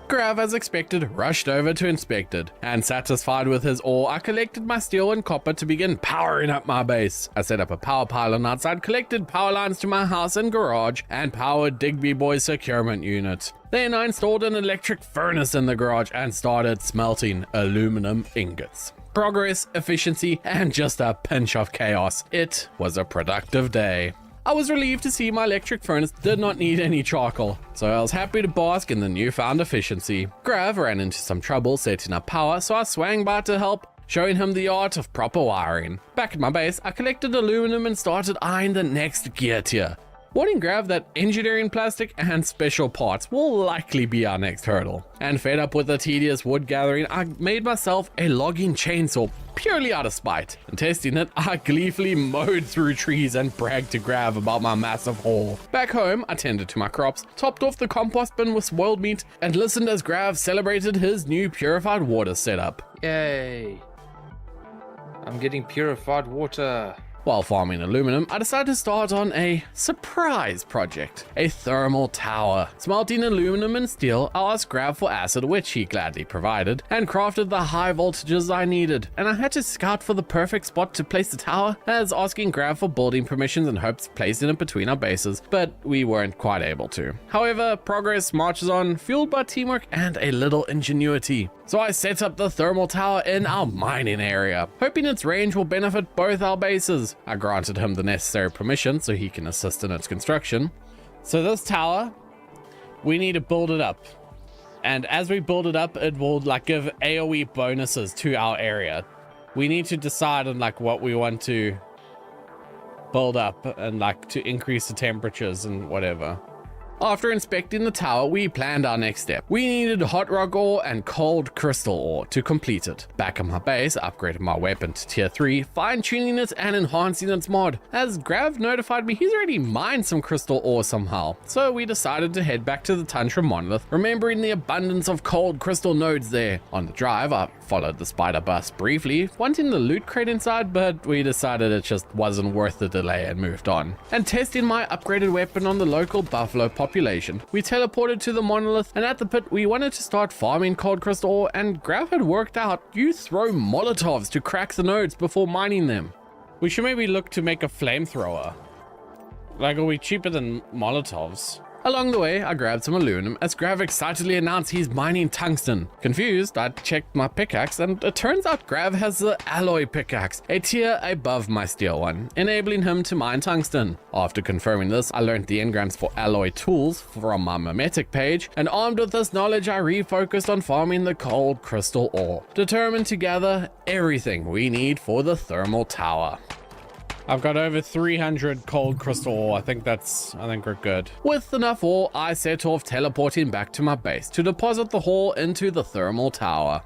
Grav, as expected, rushed over to inspect it, and satisfied with his ore, I collected my steel and copper to begin powering up my base. I set up a power pylon outside, collected power lines to my house and garage, and powered Digby Boy's securement unit. Then I installed an electric furnace in the garage and started smelting aluminum ingots. Progress, efficiency, and just a pinch of chaos. It was a productive day. I was relieved to see my electric furnace did not need any charcoal, so I was happy to bask in the newfound efficiency. Grav ran into some trouble setting up power, so I swang by to help, showing him the art of proper wiring. Back at my base, I collected aluminum and started eyeing the next gear tier, warning Grav that engineering plastic and special parts will likely be our next hurdle. And fed up with the tedious wood gathering, I made myself a logging chainsaw purely out of spite. And testing it, I gleefully mowed through trees and bragged to Grav about my massive haul. Back home, I tended to my crops, topped off the compost bin with spoiled meat, and listened as Grav celebrated his new purified water setup. Yay. I'm getting purified water. While farming aluminum, I decided to start on a surprise project, a thermal tower. Smelting aluminum and steel, I asked Grav for acid, which he gladly provided, and crafted the high voltages I needed. And I had to scout for the perfect spot to place the tower, as asking Grav for building permissions in hopes of placing it between our bases, but we weren't quite able to. However, progress marches on, fueled by teamwork and a little ingenuity. So I set up the thermal tower in our mining area, hoping its range will benefit both our bases. I granted him the necessary permission so he can assist in its construction. So this tower, we need to build it up. And as we build it up, it will like give AoE bonuses to our area. We need to decide on like what we want to build up and like to increase the temperatures and whatever. After inspecting the tower, we planned our next step. We needed hot rock ore and cold crystal ore to complete it. Back at my base, I upgraded my weapon to tier 3, fine-tuning it and enhancing its mod. As Grav notified me, he's already mined some crystal ore somehow. So we decided to head back to the Tundra Monolith, remembering the abundance of cold crystal nodes there. On the drive, I followed the spider bus briefly, wanting the loot crate inside, but we decided it just wasn't worth the delay and moved on. And testing my upgraded weapon on the local buffalo population, we teleported to the monolith, and at the pit we wanted to start farming cold crystal ore, and Grav had worked out you throw molotovs to crack the nodes before mining them. We should maybe look to make a flamethrower. Like, are we cheaper than molotovs? Along the way, I grabbed some aluminum as Grav excitedly announced he's mining tungsten. Confused, I checked my pickaxe, and it turns out Grav has the alloy pickaxe, a tier above my steel one, enabling him to mine tungsten. After confirming this, I learned the engrams for alloy tools from my mimetic page, and armed with this knowledge, I refocused on farming the cold crystal ore, determined to gather everything we need for the thermal tower. I've got over 300 cold crystal ore. I think we're good. With enough ore, I set off teleporting back to my base to deposit the ore into the thermal tower.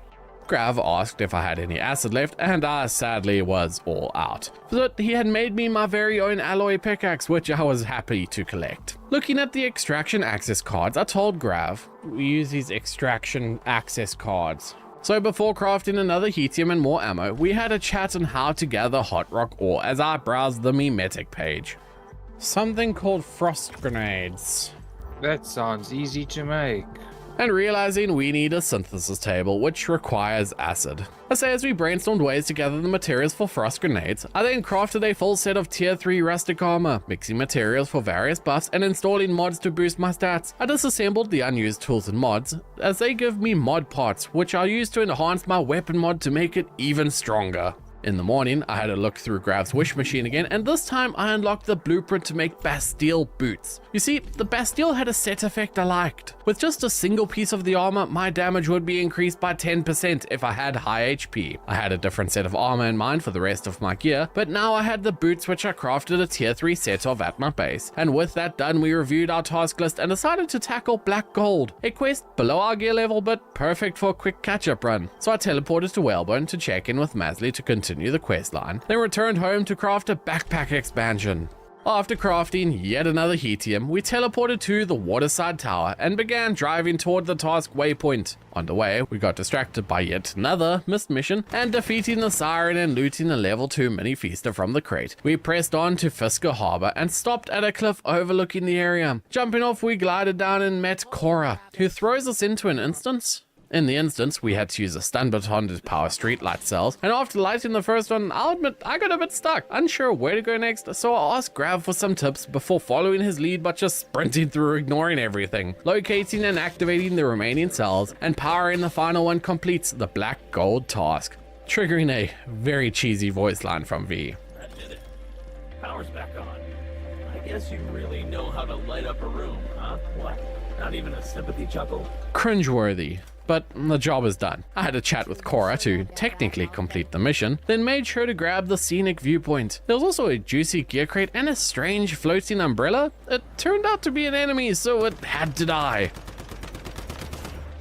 Grav asked if I had any acid left, and I sadly was all out. But he had made me my very own alloy pickaxe, which I was happy to collect. Looking at the extraction access cards, I told Grav, We use these extraction access cards. so before crafting another hetium and more ammo, we had a chat on how to gather hot rock ore as I browsed the mimetic page. Something called frost grenades. That sounds easy to make. And realizing we need a synthesis table, which requires acid. I say as we brainstormed ways to gather the materials for frost grenades, I then crafted a full set of tier 3 rustic armor, mixing materials for various buffs and installing mods to boost my stats. I disassembled the unused tools and mods, as they give me mod parts, which I'll use to enhance my weapon mod to make it even stronger. In the morning, I had a look through Grav's wish machine again, and this time I unlocked the blueprint to make Bastille boots. You see, the Bastille had a set effect I liked. With just a single piece of the armor, my damage would be increased by 10% if I had high HP. I had a different set of armor in mind for the rest of my gear, but now I had the boots which I crafted a tier 3 set of at my base. And with that done, we reviewed our task list and decided to tackle Black Gold, a quest below our gear level but perfect for a quick catch-up run. So I teleported to Whalebone to check in with Masley to continue the quest line, then returned home to craft a backpack expansion. After crafting yet another hetium, we teleported to the Waterside Tower and began driving toward the task waypoint. On the way, we got distracted by yet another missed mission, and defeating the Siren and looting a level 2 mini feaster from the crate, we pressed on to Fisker Harbor and stopped at a cliff overlooking the area. Jumping off, we glided down and met Cora, who throws us into an instance. In the instance, we had to use a stun baton to power streetlight cells, and after lighting the first one, I'll admit I got a bit stuck, unsure where to go next, so I asked Grav for some tips before following his lead but just sprinting through ignoring everything. Locating and activating the remaining cells, and powering the final one completes the Black Gold task, triggering a very cheesy voice line from V. That did it. Power's back on. I guess you really know how to light up a room, huh? What? Not even a sympathy chuckle? Cringeworthy. But the job is done. I had a chat with Cora to technically complete the mission, then made sure to grab the scenic viewpoint. There was also a juicy gear crate and a strange floating umbrella. It turned out to be an enemy, so it had to die.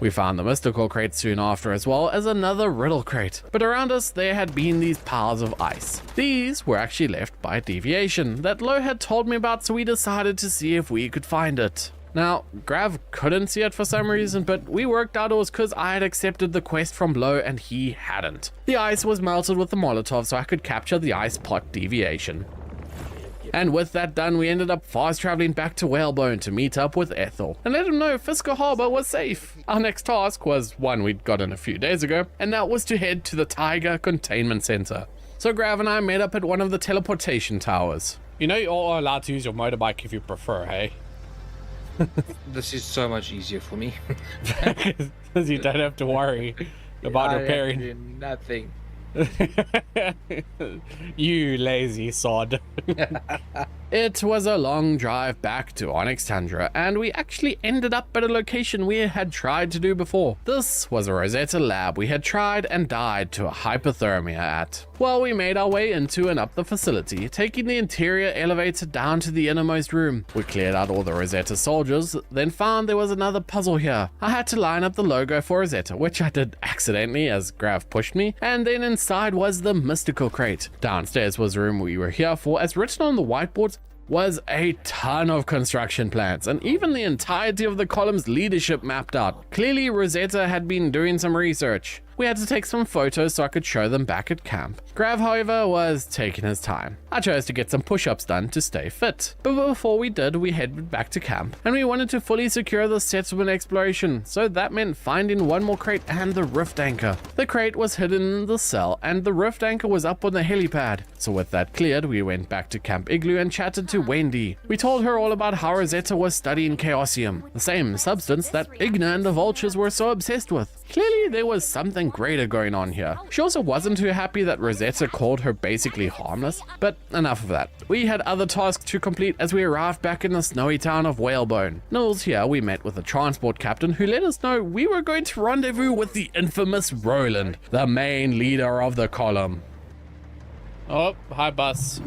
We found the mystical crate soon after, as well as another riddle crate. But around us there had been these piles of ice. These were actually left by a deviation that Lo had told me about, so we decided to see if we could find it. Now, Grav couldn't see it for some reason, but we worked out it was because I had accepted the quest from Lo and he hadn't. The ice was melted with the Molotov so I could capture the ice pot deviation. And with that done, we ended up fast traveling back to Whalebone to meet up with Ethel and let him know Fisker Harbor was safe. Our next task was one we'd gotten a few days ago, and that was to head to the Tiger Containment Center. So Grav and I met up at one of the teleportation towers. You know you're all allowed to use your motorbike if you prefer, hey? This is so much easier for me. Because you don't have to worry about repairing. Nothing. You lazy sod. It was a long drive back to Onyx Tundra, and we actually ended up at a location we had tried to do before. This was a Rosetta lab we had tried and died to a hypothermia at. Well, we made our way into and up the facility, taking the interior elevator down to the innermost room. We cleared out all the Rosetta soldiers, then found there was another puzzle here. I had to line up the logo for Rosetta, which I did accidentally as Grav pushed me, and then inside was the mystical crate. Downstairs was the room we were here for, as written on the whiteboards was a ton of construction plans, and even the entirety of the column's leadership mapped out. Clearly Rosetta had been doing some research. We had to take some photos so I could show them back at camp. Grav, however, was taking his time. I chose to get some push-ups done to stay fit. But before we did, we headed back to camp, and we wanted to fully secure the settlement exploration, so that meant finding one more crate and the rift anchor. The crate was hidden in the cell, and the rift anchor was up on the helipad. So with that cleared, we went back to Camp Igloo and chatted to Wendy. We told her all about how Rosetta was studying Chaosium, the same substance that Igna and the Vultures were so obsessed with. Clearly there was something greater going on here. She also wasn't too happy that Rosetta called her basically harmless, but enough of that. We had other tasks to complete as we arrived back in the snowy town of Whalebone. Knowles here, we met with the transport captain who let us know we were going to rendezvous with the infamous Roland, the main leader of the column. Oh, hi bus.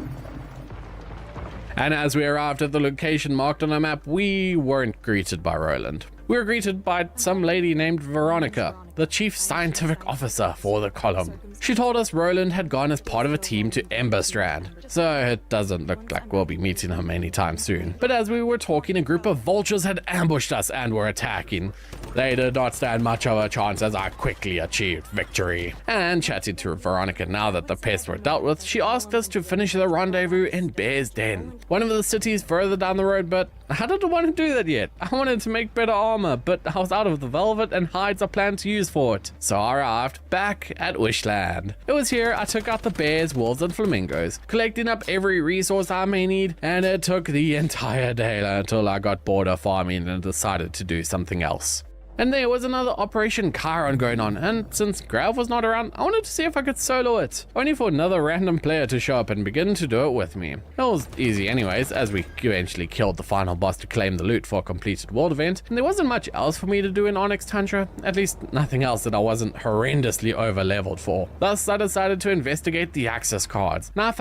And as we arrived at the location marked on a map, we weren't greeted by Roland. We were greeted by some lady named Veronica, the chief scientific officer for the column. She told us Roland had gone as part of a team to Emberstrand, so it doesn't look like we'll be meeting him anytime soon. But as we were talking, a group of vultures had ambushed us and were attacking. They did not stand much of a chance as I quickly achieved victory. And chatting to Veronica now that the pests were dealt with, she asked us to finish the rendezvous in Bear's Den, one of the cities further down the road, but I didn't want to do that yet. I wanted to make better armor, but I was out of the velvet and hides I planned to use for it. So I arrived back at Wishland. It was here I took out the bears, wolves and flamingos, collecting up every resource I may need, and it took the entire day until I got bored of farming and decided to do something else. And there was another Operation Chiron going on, and since Grav was not around, I wanted to see if I could solo it, only for another random player to show up and begin to do it with me. It was easy anyways, as we eventually killed the final boss to claim the loot for a completed world event, and there wasn't much else for me to do in Onyx Tundra, at least nothing else that I wasn't horrendously over leveled for. Thus I decided to investigate the access cards. Now I found